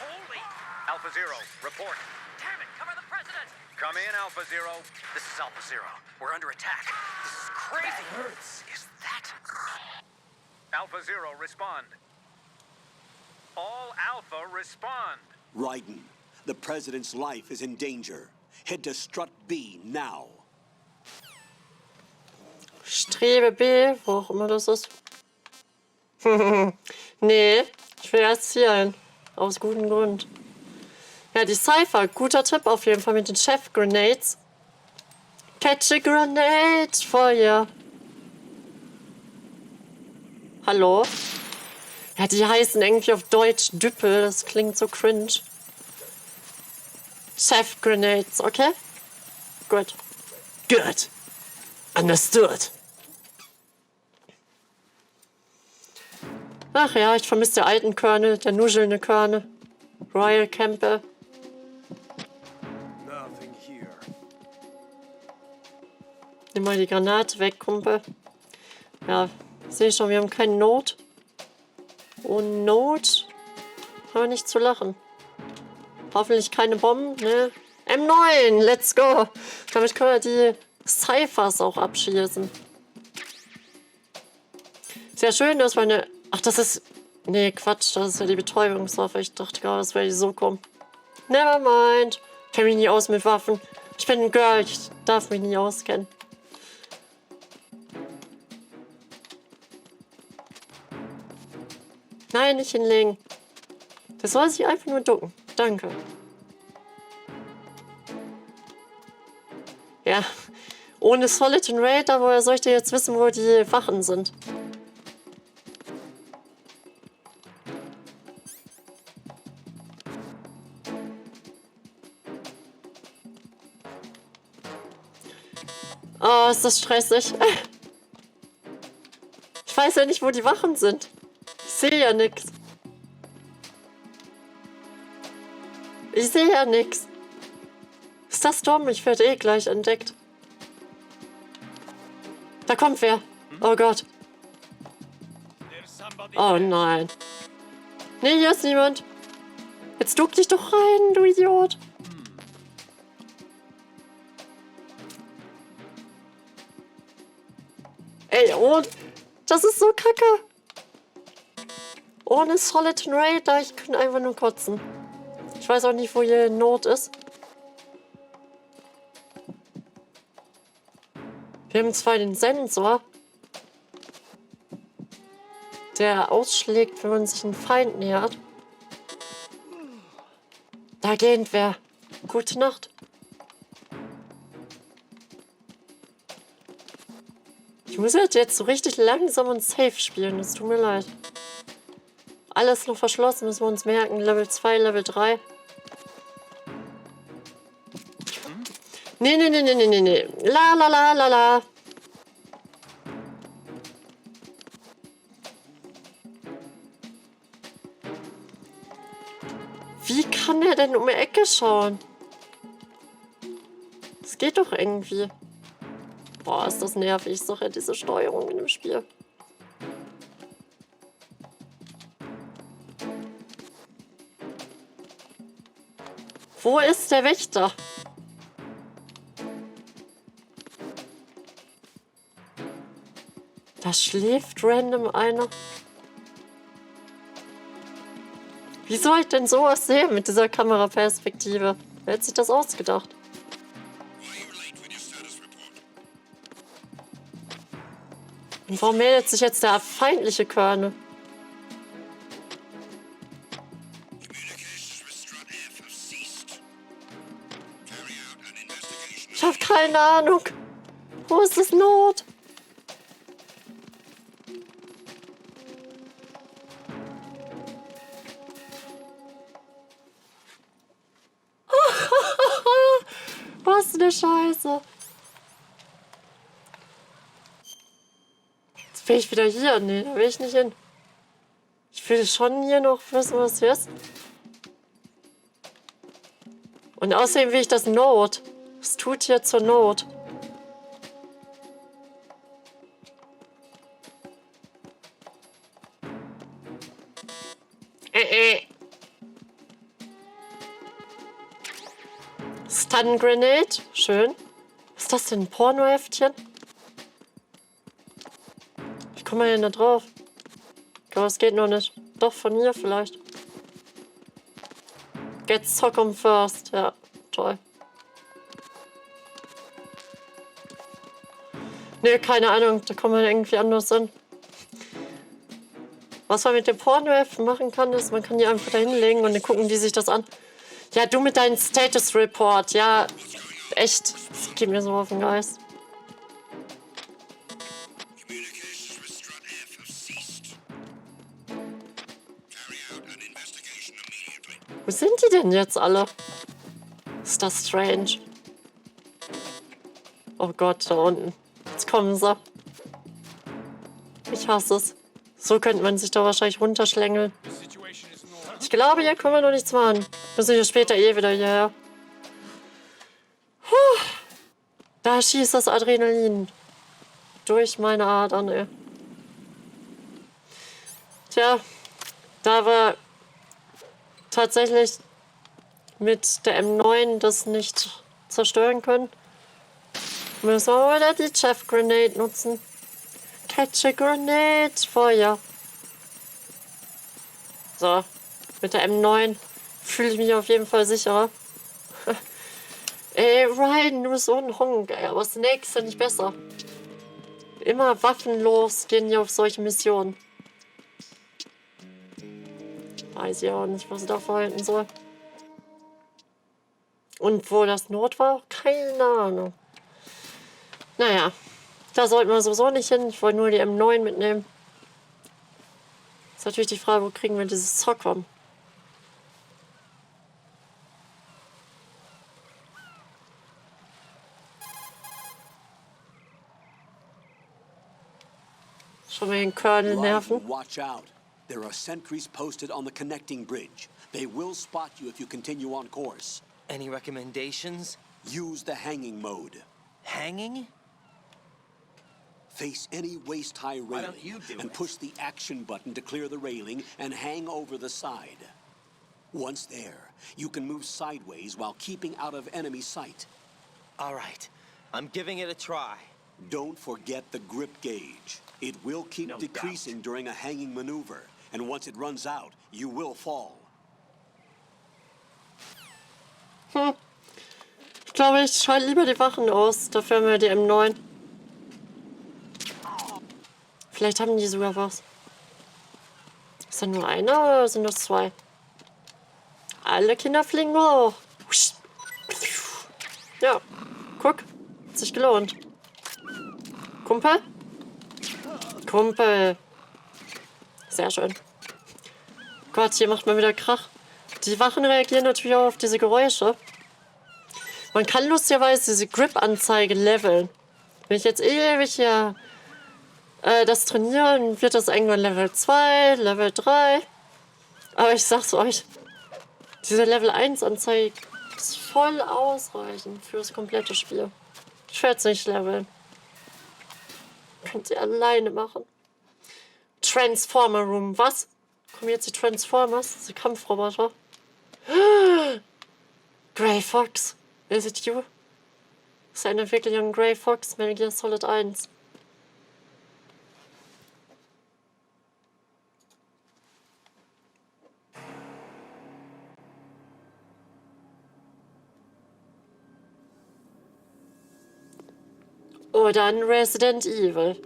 D: Holy! Alpha Zero, report. Damn it, cover the president! Come in, Alpha Zero. This is Alpha Zero. We're under attack. This is crazy. That hurts. Is that... Alpha Zero, respond. All Alpha, respond.
B: Raiden, the president's life is in danger. Head to Strut B now.
A: Strebe B, wo auch immer das ist. Nee, ich will erst hier hin. Aus gutem Grund. Ja, die Cypher, guter Tipp auf jeden Fall mit den Chef Grenades. Catch a grenade for you. Hallo? Ja, die heißen irgendwie auf Deutsch Düppel. Das klingt so cringe. Chef Grenades, okay? Gut. Good. Understood. Ach ja, ich vermisse den alten Colonel, der nuschelnde Colonel. Royal Campbell.
G: Nothing here.
A: Nimm mal die Granate weg, Kumpel. Ja, sehe ich schon, wir haben keinen Not. Und Not haben wir nicht zu lachen. Hoffentlich keine Bomben, ne? M9, let's go! Damit können wir die Cyphers auch abschießen. Sehr schön, dass wir eine... Ach, das ist... Nee, Quatsch, das ist ja die Betäubungswaffe. Ich dachte gerade, das wäre die SOCOM. Nevermind. Ich kenne mich nie aus mit Waffen. Ich bin ein Girl, ich darf mich nie auskennen. Nein, nicht hinlegen. Das soll sich einfach nur ducken. Danke. Ja, ohne Solid und Radar, woher soll ich denn jetzt wissen, wo die Wachen sind? Oh, ist das stressig. Ich weiß ja nicht, wo die Wachen sind. Ich sehe ja nichts. Ich sehe ja nichts. Ist das dumm? Ich werde eh gleich entdeckt. Da kommt wer. Oh Gott. Oh nein. Nee, hier ist niemand. Jetzt duck dich doch rein, du Idiot. Ey, oh, das ist so kacke. Ohne Solid und Raider, ich kann einfach nur kotzen. Ich weiß auch nicht, wo hier Not ist. Wir haben zwar den Sensor, der ausschlägt, wenn man sich einem Feind nähert. Da geht wer. Gute Nacht. Ich muss halt jetzt so richtig langsam und safe spielen. Das tut mir leid. Alles noch verschlossen, müssen wir uns merken. Level 2, Level 3. Nee. La la la la la. Wie kann er denn um die Ecke schauen? Das geht doch irgendwie. Boah, ist das nervig. Ich sag ja, diese Steuerung in dem Spiel. Wo ist der Wächter? Da schläft random einer. Wie soll ich denn sowas sehen mit dieser Kameraperspektive? Wer hat sich das ausgedacht? Und warum meldet sich jetzt der feindliche Körner? Ich habe keine Ahnung. Wo ist das Not? Was eine Scheiße. Jetzt bin ich wieder hier. Nee, da will ich nicht hin. Ich will schon hier noch wissen, was hier ist. Und außerdem will ich das Not. Was tut hier zur Not? Stun Grenade. Schön. Was ist das denn? Ein Pornoheftchen? Wie kommt man denn da drauf? Ich glaube, es geht noch nicht. Doch, von hier vielleicht. Get Sock'em first. Ja, toll. Nee, keine Ahnung. Da kommt man irgendwie anders hin. Was man mit dem Pornoheft machen kann, ist, man kann die einfach da hinlegen und dann gucken die sich das an. Ja, du mit deinem Status Report. Ja, echt. Das geht mir so auf den Geist. Wo sind die denn jetzt alle? Ist das strange? Oh Gott, da unten. Jetzt kommen sie. Ich hasse es. So könnte man sich da wahrscheinlich runterschlängeln. Ich glaube, hier können wir noch nichts machen. Müssen wir später eh wieder hierher. Puh. Da schießt das Adrenalin durch meine Adern, ey. Tja, da wir tatsächlich mit der M9 das nicht zerstören können, müssen wir wieder die Chef Grenade nutzen. Catch a Grenade, Feuer. So, mit der M9 fühle ich mich auf jeden Fall sicherer. Ey, Raiden, du bist so ein Honk, ey, aber Snake ist ja nicht besser. Immer waffenlos gehen die auf solche Missionen. Weiß ich auch nicht, was ich da verhalten soll. Und wo das Not war, keine Ahnung. Naja, da sollten wir sowieso nicht hin. Ich wollte nur die M9 mitnehmen. Ist natürlich die Frage, wo kriegen wir dieses Zock von? Schon mal den Colonel nerven.
B: Raiden, watch out. There are sentries posted on the connecting bridge. They will spot you if you continue on course.
C: Any recommendations?
B: Use the hanging mode.
C: Hanging?
B: Face any waist-high
C: Why
B: railing
C: don't you do
B: and
C: it?
B: push the action button to clear the railing and hang over the side. Once there, you can move sideways while keeping out of enemy sight.
C: All right, I'm giving it a try.
B: Don't forget the grip gauge. It will keep
C: No
B: decreasing during a hanging maneuver, and once it runs out, you will fall.
A: Ich glaube, ich schalte lieber die Wachen aus. Dafür haben wir die M9. Vielleicht haben die sogar was. Ist da nur einer oder sind das zwei? Alle Kinder fliegen hoch. Ja, guck. Hat sich gelohnt. Kumpel? Kumpel. Sehr schön. Gott, hier macht man wieder Krach. Die Wachen reagieren natürlich auch auf diese Geräusche. Man kann lustigerweise diese Grip-Anzeige leveln. Wenn ich jetzt ewig hier das trainiere, dann wird das irgendwann Level 2, Level 3. Aber ich sag's euch, diese Level 1 Anzeige ist voll ausreichend für das komplette Spiel. Ich werde es nicht leveln. Könnt ihr alleine machen. Transformer Room, was? Kommen jetzt die Transformers, diese Kampfroboter? Grey Fox, is it you? Das ist eine Entwicklung Grey Fox, Metal Gear Solid 1. Oh, dann Resident Evil.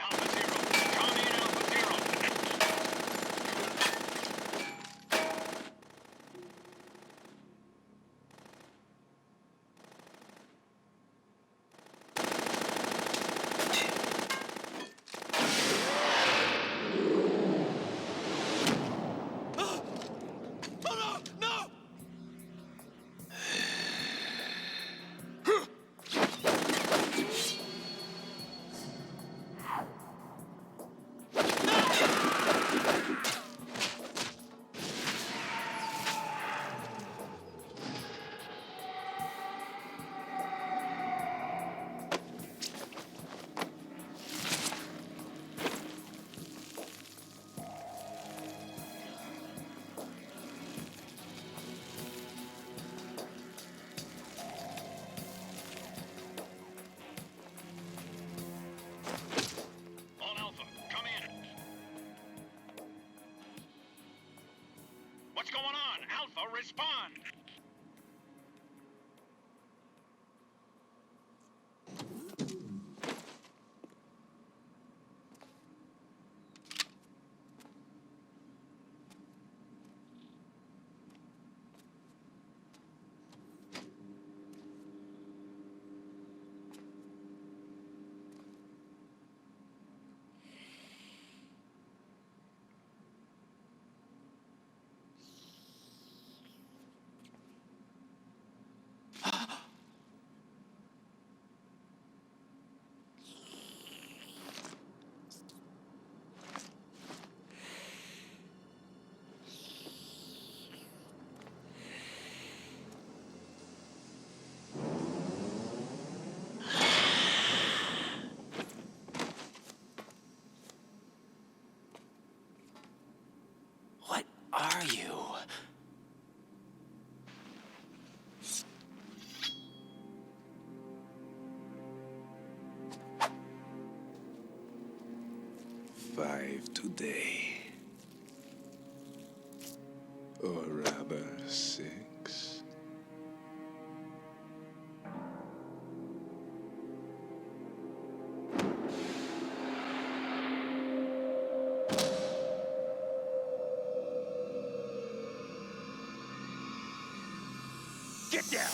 D: Alpha Zero. Call me in Alpha Zero. All Alpha, come in. What's going on? Alpha, respond.
H: today. Or rather, 6.
G: Get down!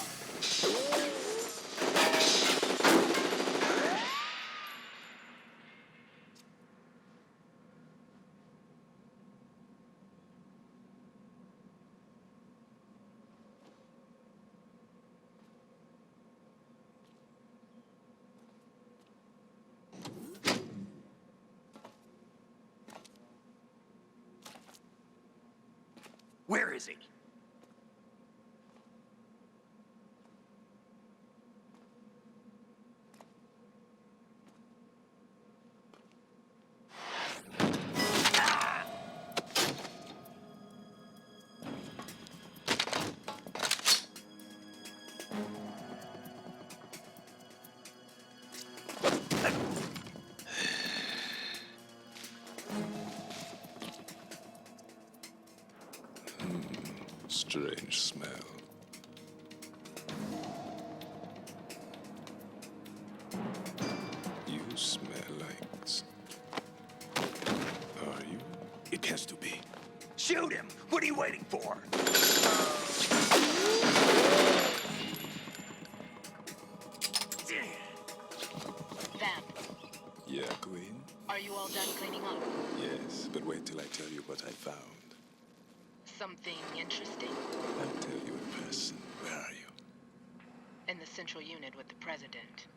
G: Where is he?
H: Strange smell. You smell like... Are you? It has to be.
G: Shoot him! What are you waiting for?
I: Van,
H: Yeah, Queen?
I: are you all done cleaning up?
H: Yes, but wait till I tell you what I found.
I: Something interesting?
H: I'll tell you in person. Where are you?
I: In the central unit with the president.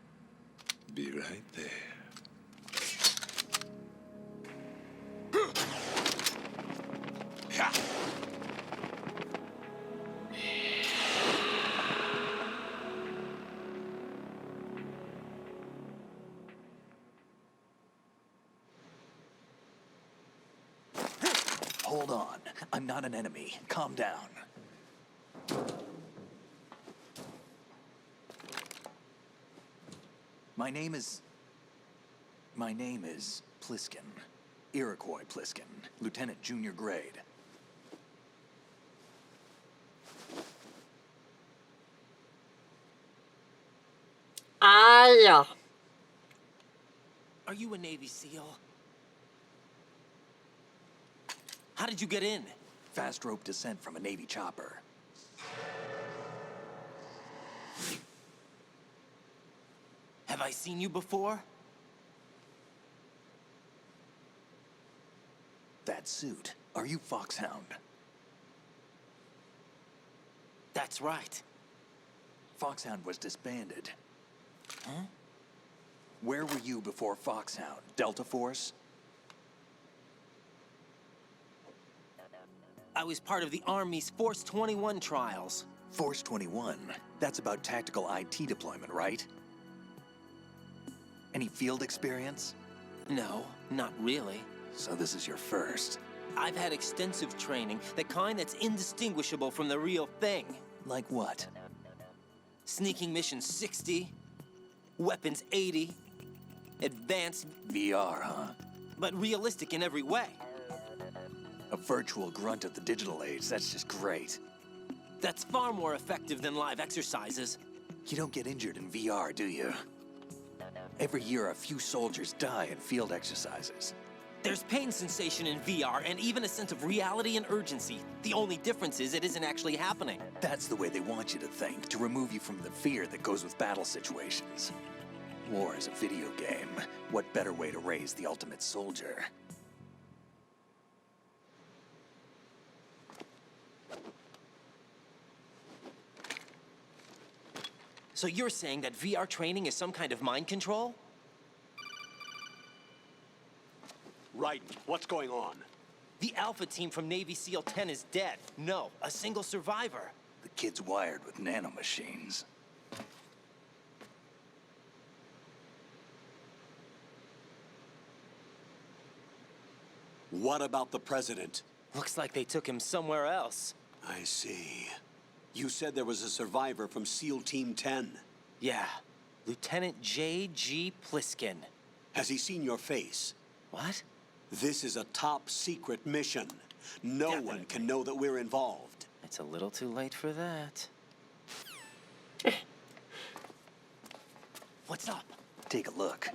H: Be right there.
G: Hold on. I'm not an enemy. Calm down. My name is Pliskin. Iroquois Pliskin. Lieutenant Junior Grade.
A: Ah ja.
C: Are you a Navy SEAL? How did you get in?
G: Fast rope descent from a Navy chopper.
C: Have I seen you before?
G: That suit. Are you Foxhound?
C: That's right.
G: Foxhound was disbanded. Huh? Where were you before Foxhound? Delta Force?
C: I was part of the Army's Force 21 trials.
G: Force 21? That's about tactical IT deployment, right? Any field experience?
C: No, not really.
G: So this is your first.
C: I've had extensive training, the kind that's indistinguishable from the real thing.
G: Like what?
C: Sneaking mission 60, weapons 80, advanced,
G: VR, huh?
C: but realistic in every way.
G: A virtual grunt of the digital age, that's just great.
C: That's far more effective than live exercises.
G: You don't get injured in VR, do you? Every year, a few soldiers die in field exercises.
C: There's pain sensation in VR and even a sense of reality and urgency. The only difference is it isn't actually happening.
G: That's the way they want you to think, to remove you from the fear that goes with battle situations. War is a video game. What better way to raise the ultimate soldier?
C: So you're saying that VR training is some kind of mind control?
B: Raiden, what's going on?
C: The Alpha team from Navy SEAL 10 is dead. No, a single survivor.
G: The kid's wired with nanomachines.
B: What about the president?
C: Looks like they took him somewhere else.
B: I see. You said there was a survivor from SEAL Team 10.
C: Yeah, Lieutenant J.G. Pliskin.
B: Has he seen your face?
C: What?
B: This is a top secret mission. No one can know that we're involved.
C: It's a little too late for that. What's up?
G: Take a look.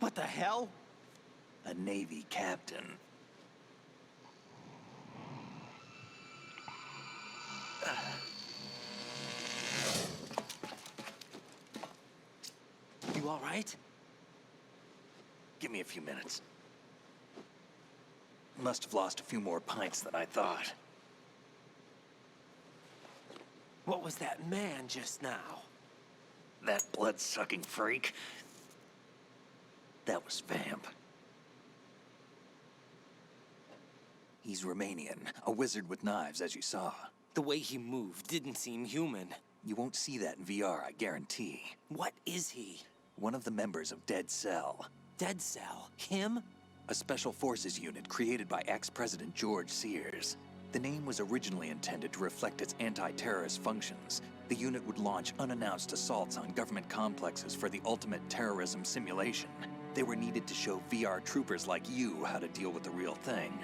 C: What the hell?
G: A Navy captain.
C: You all right?
G: Give me a few minutes. Must have lost a few more pints than I thought.
C: What was that man just now?
G: That blood-sucking freak. That was Vamp. He's Romanian, a wizard with knives, as you saw.
C: The way he moved didn't seem human.
G: You won't see that in VR, I guarantee.
C: What is he?
G: One of the members of Dead Cell.
C: Dead Cell? Him?
G: A special forces unit created by ex-President George Sears. The name was originally intended to reflect its anti-terrorist functions. The unit would launch unannounced assaults on government complexes for the ultimate terrorism simulation. They were needed to show VR troopers like you how to deal with the real thing.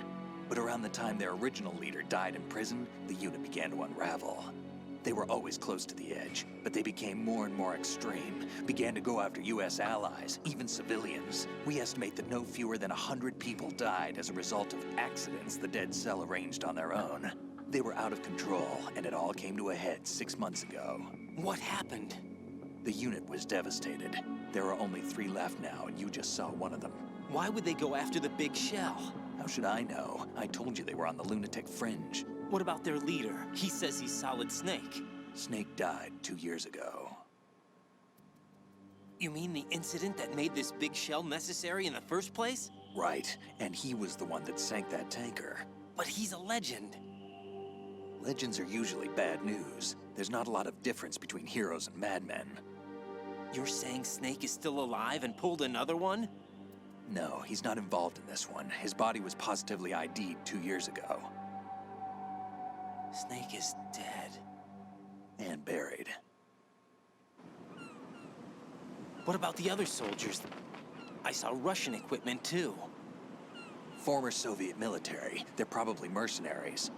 G: But around the time their original leader died in prison, the unit began to unravel. They were always close to the edge, but they became more and more extreme, began to go after US allies, even civilians. We estimate that no fewer than 100 people died as a result of accidents the Dead Cell arranged on their own. They were out of control, and it all came to a head 6 months ago.
C: What happened?
G: The unit was devastated. There are only 3 left now, and you just saw one of them.
C: Why would they go after the big shell?
G: How should I know? I told you they were on the lunatic fringe.
C: What about their leader? He says he's Solid Snake.
G: Snake died 2 years ago.
C: You mean the incident that made this big shell necessary in the first place?
G: Right, and he was the one that sank that tanker.
C: But he's a legend.
G: Legends are usually bad news. There's not a lot of difference between heroes and madmen.
C: You're saying Snake is still alive and pulled another one?
G: No, he's not involved in this one. His body was positively ID'd 2 years ago.
C: Snake is dead.
G: And buried.
C: What about the other soldiers? I saw Russian equipment too.
G: Former Soviet military. They're probably mercenaries.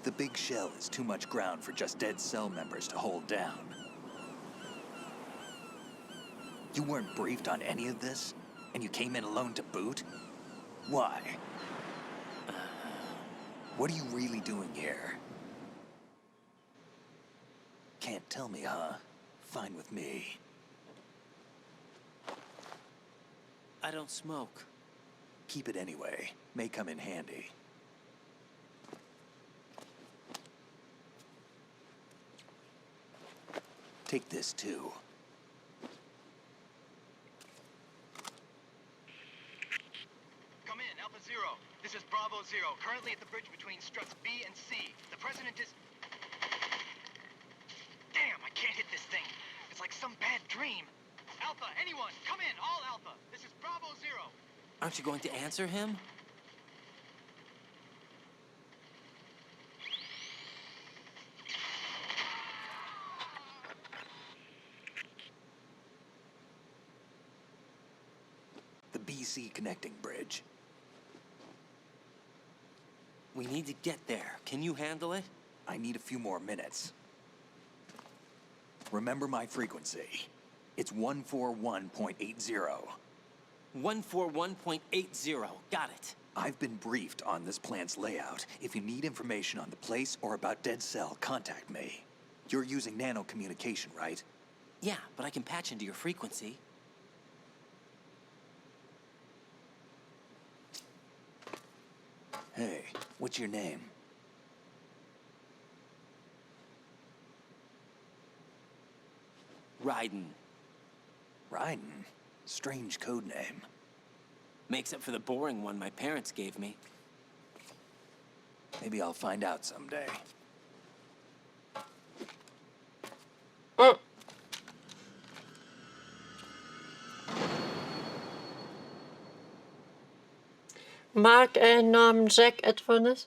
G: The big shell is too much ground for just Dead Cell members to hold down. You weren't briefed on any of this? And you came in alone to boot? Why? What are you really doing here? Can't tell me, huh? Fine with me.
C: I don't smoke.
G: Keep it anyway. May come in handy. Take this too.
D: Come in, Alpha Zero. This is Bravo Zero, currently at the bridge between struts B and C. The president is... Damn, I can't hit this thing. It's like some bad dream. Alpha, anyone, come in, all Alpha. This is Bravo Zero.
C: Aren't you going to answer him?
G: The BC connecting bridge.
C: We need to get there. Can you handle it?
G: I need a few more minutes. Remember my frequency. It's 141.80.
C: 141.80. Got it.
G: I've been briefed on this plant's layout. If you need information on the place or about Dead Cell, contact me. You're using nano communication, right?
C: Yeah, but I can patch into your frequency.
G: Hey, what's your name?
C: Raiden.
G: Raiden? Strange code name.
C: Makes up for the boring one my parents gave me.
G: Maybe I'll find out someday.
A: Mag er Namen Jack etwa nicht?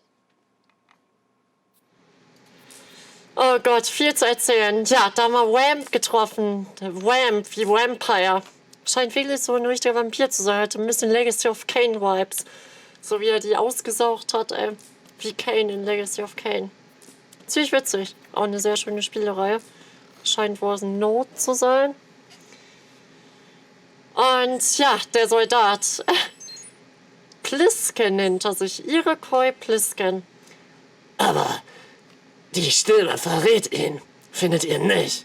A: Oh Gott, viel zu erzählen. Ja, da haben wir Vamp getroffen. Vamp, wie Vampire. Scheint wirklich so ein richtiger Vampir zu sein. Hat ein bisschen Legacy of Kain Vibes. So wie er die ausgesaugt hat, ey. Wie Kain in Legacy of Kain. Ziemlich witzig. Auch eine sehr schöne Spielereihe. Scheint wohl ein Note zu sein. Und ja, der Soldat. Plisken nennt er sich. Iroquois Plisken.
J: Aber die Stimme verrät ihn. Findet ihr nicht?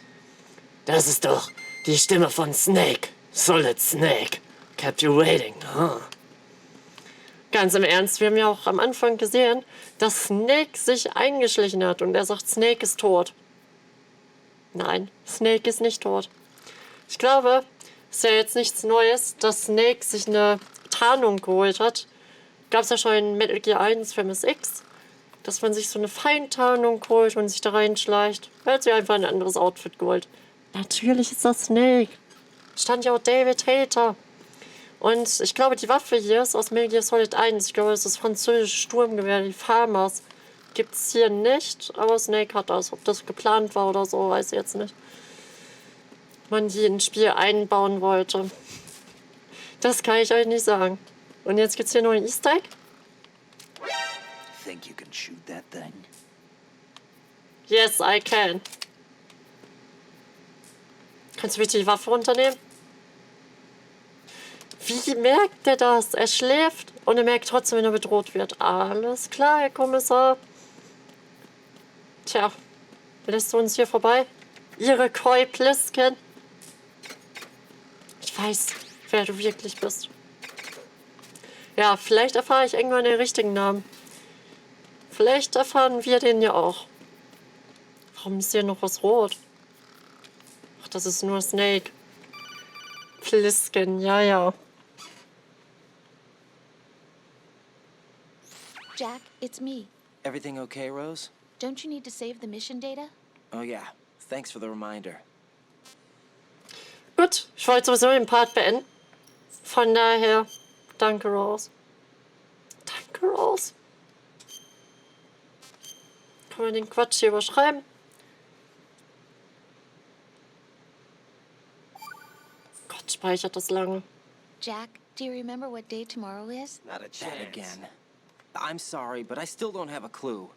J: Das ist doch die Stimme von Snake. Solid Snake. Kept you waiting, huh?
A: Ganz im Ernst, wir haben ja auch am Anfang gesehen, dass Snake sich eingeschlichen hat und er sagt, Snake ist tot. Nein, Snake ist nicht tot. Ich glaube, es ist ja jetzt nichts Neues, dass Snake sich eine Tarnung geholt hat. Gab es ja schon in Metal Gear 1 Famous X, dass man sich so eine Feintarnung holt und sich da reinschleicht. Er hat sich einfach ein anderes Outfit geholt. Natürlich ist das Snake. Stand ja auch David Hayter. Und ich glaube, die Waffe hier ist aus Metal Gear Solid 1. Ich glaube, das ist das französische Sturmgewehr, die Farmers. Gibt es hier nicht, aber Snake hat das. Ob das geplant war oder so, weiß ich jetzt nicht. Man die ins Spiel einbauen wollte. Das kann ich euch nicht sagen. Und jetzt gibt's hier noch ein Easter Egg.
G: Think you can shoot that thing?
A: Yes, I can. Kannst du bitte die Waffe runternehmen? Wie merkt er das? Er schläft und er merkt trotzdem, wenn er bedroht wird. Alles klar, Herr Kommissar. Tja, lässt du uns hier vorbei? Iroquois Plisken. Ich weiß, wer du wirklich bist. Ja, vielleicht erfahre ich irgendwann den richtigen Namen. Vielleicht erfahren wir den ja auch. Warum ist hier noch was rot? Ach, das ist nur Snake. Plisken, ja, ja.
F: Jack, it's me.
C: Everything okay, Rose?
F: Don't you need to save the mission data?
C: Oh yeah, thanks for the reminder.
A: Gut, ich wollte sowieso den Part beenden. Von daher, danke, Rose. Danke, Rose. Kann man den Quatsch hier überschreiben? Gott, speichert das lange.
F: Jack, do you remember what day tomorrow is?
C: Not a chance. That again. I'm sorry, but I still don't have a clue.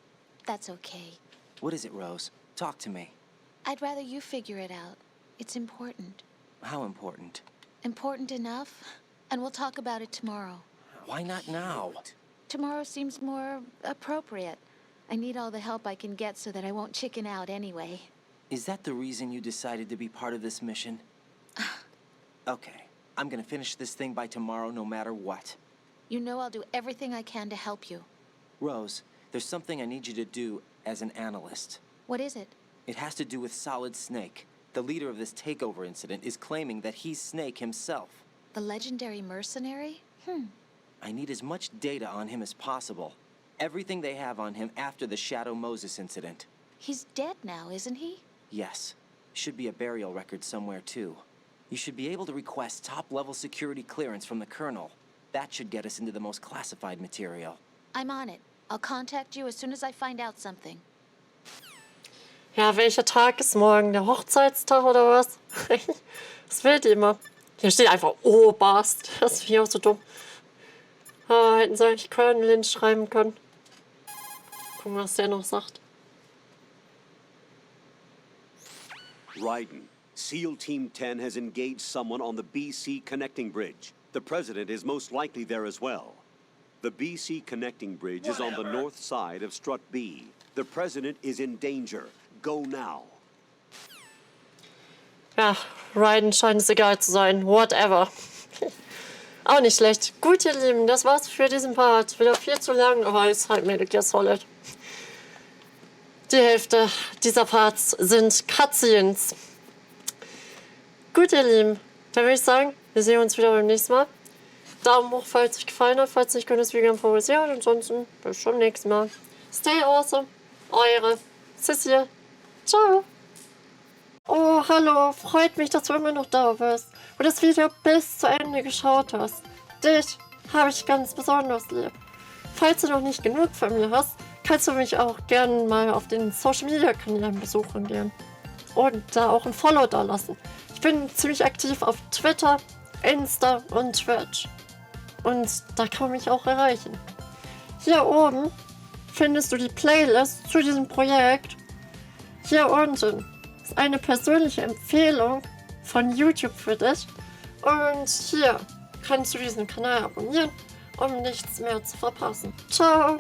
F: That's okay.
C: What is it, Rose? Talk to me.
F: I'd rather you figure it out. It's important.
C: How important?
F: Important enough, and we'll talk about it tomorrow.
C: Why not now?
F: Tomorrow seems more appropriate. I need all the help I can get so that I won't chicken out anyway.
C: Is that the reason you decided to be part of this mission? Okay, I'm gonna finish this thing by tomorrow no matter what.
F: You know I'll do everything I can to help you.
C: Rose, there's something I need you to do as an analyst.
F: What is it?
C: It has to do with Solid Snake. The leader of this takeover incident is claiming that he's Snake himself.
F: The legendary mercenary?
C: I need as much data on him as possible. Everything they have on him after the Shadow Moses incident.
F: He's dead now, isn't he?
C: Yes. Should be a burial record somewhere, too. You should be able to request top-level security clearance from the Colonel. That should get us into the most classified material.
F: I'm on it. I'll contact you as soon as I find out something.
A: Ja, welcher Tag ist morgen? Der Hochzeitstag oder was? Was will die immer? Hier steht einfach Oberst. Das finde ich auch so dumm. Ah, hätten sie eigentlich Colonel schreiben können. Gucken, was der noch sagt.
B: Raiden, SEAL Team 10 has engaged someone on the BC connecting bridge. The president is most likely there as well. The BC connecting bridge is on the north side of Strut B. The president is in danger. Go now.
A: Ja, Raiden scheint es egal zu sein. Whatever. Auch nicht schlecht. Gut, ihr Lieben, das war's für diesen Part. Wieder viel zu lang, aber es ist halt Metal Gear Solid. Die Hälfte dieser Parts sind Cutscenes. Gut, ihr Lieben, dann würde ich sagen, wir sehen uns wieder beim nächsten Mal. Daumen hoch, falls es euch gefallen hat. Falls nicht, könnt ihr das Video favorisieren. Ansonsten bis zum nächsten Mal. Stay awesome. Eure Cécile. Ciao. Oh, hallo. Freut mich, dass du immer noch da bist und das Video bis zu Ende geschaut hast. Dich habe ich ganz besonders lieb. Falls du noch nicht genug von mir hast, kannst du mich auch gerne mal auf den Social Media Kanälen besuchen gehen und da auch ein Follow da lassen. Ich bin ziemlich aktiv auf Twitter, Insta und Twitch und da kann man mich auch erreichen. Hier oben findest du die Playlist zu diesem Projekt. Hier unten ist eine persönliche Empfehlung von YouTube für dich und hier kannst du diesen Kanal abonnieren, um nichts mehr zu verpassen. Ciao!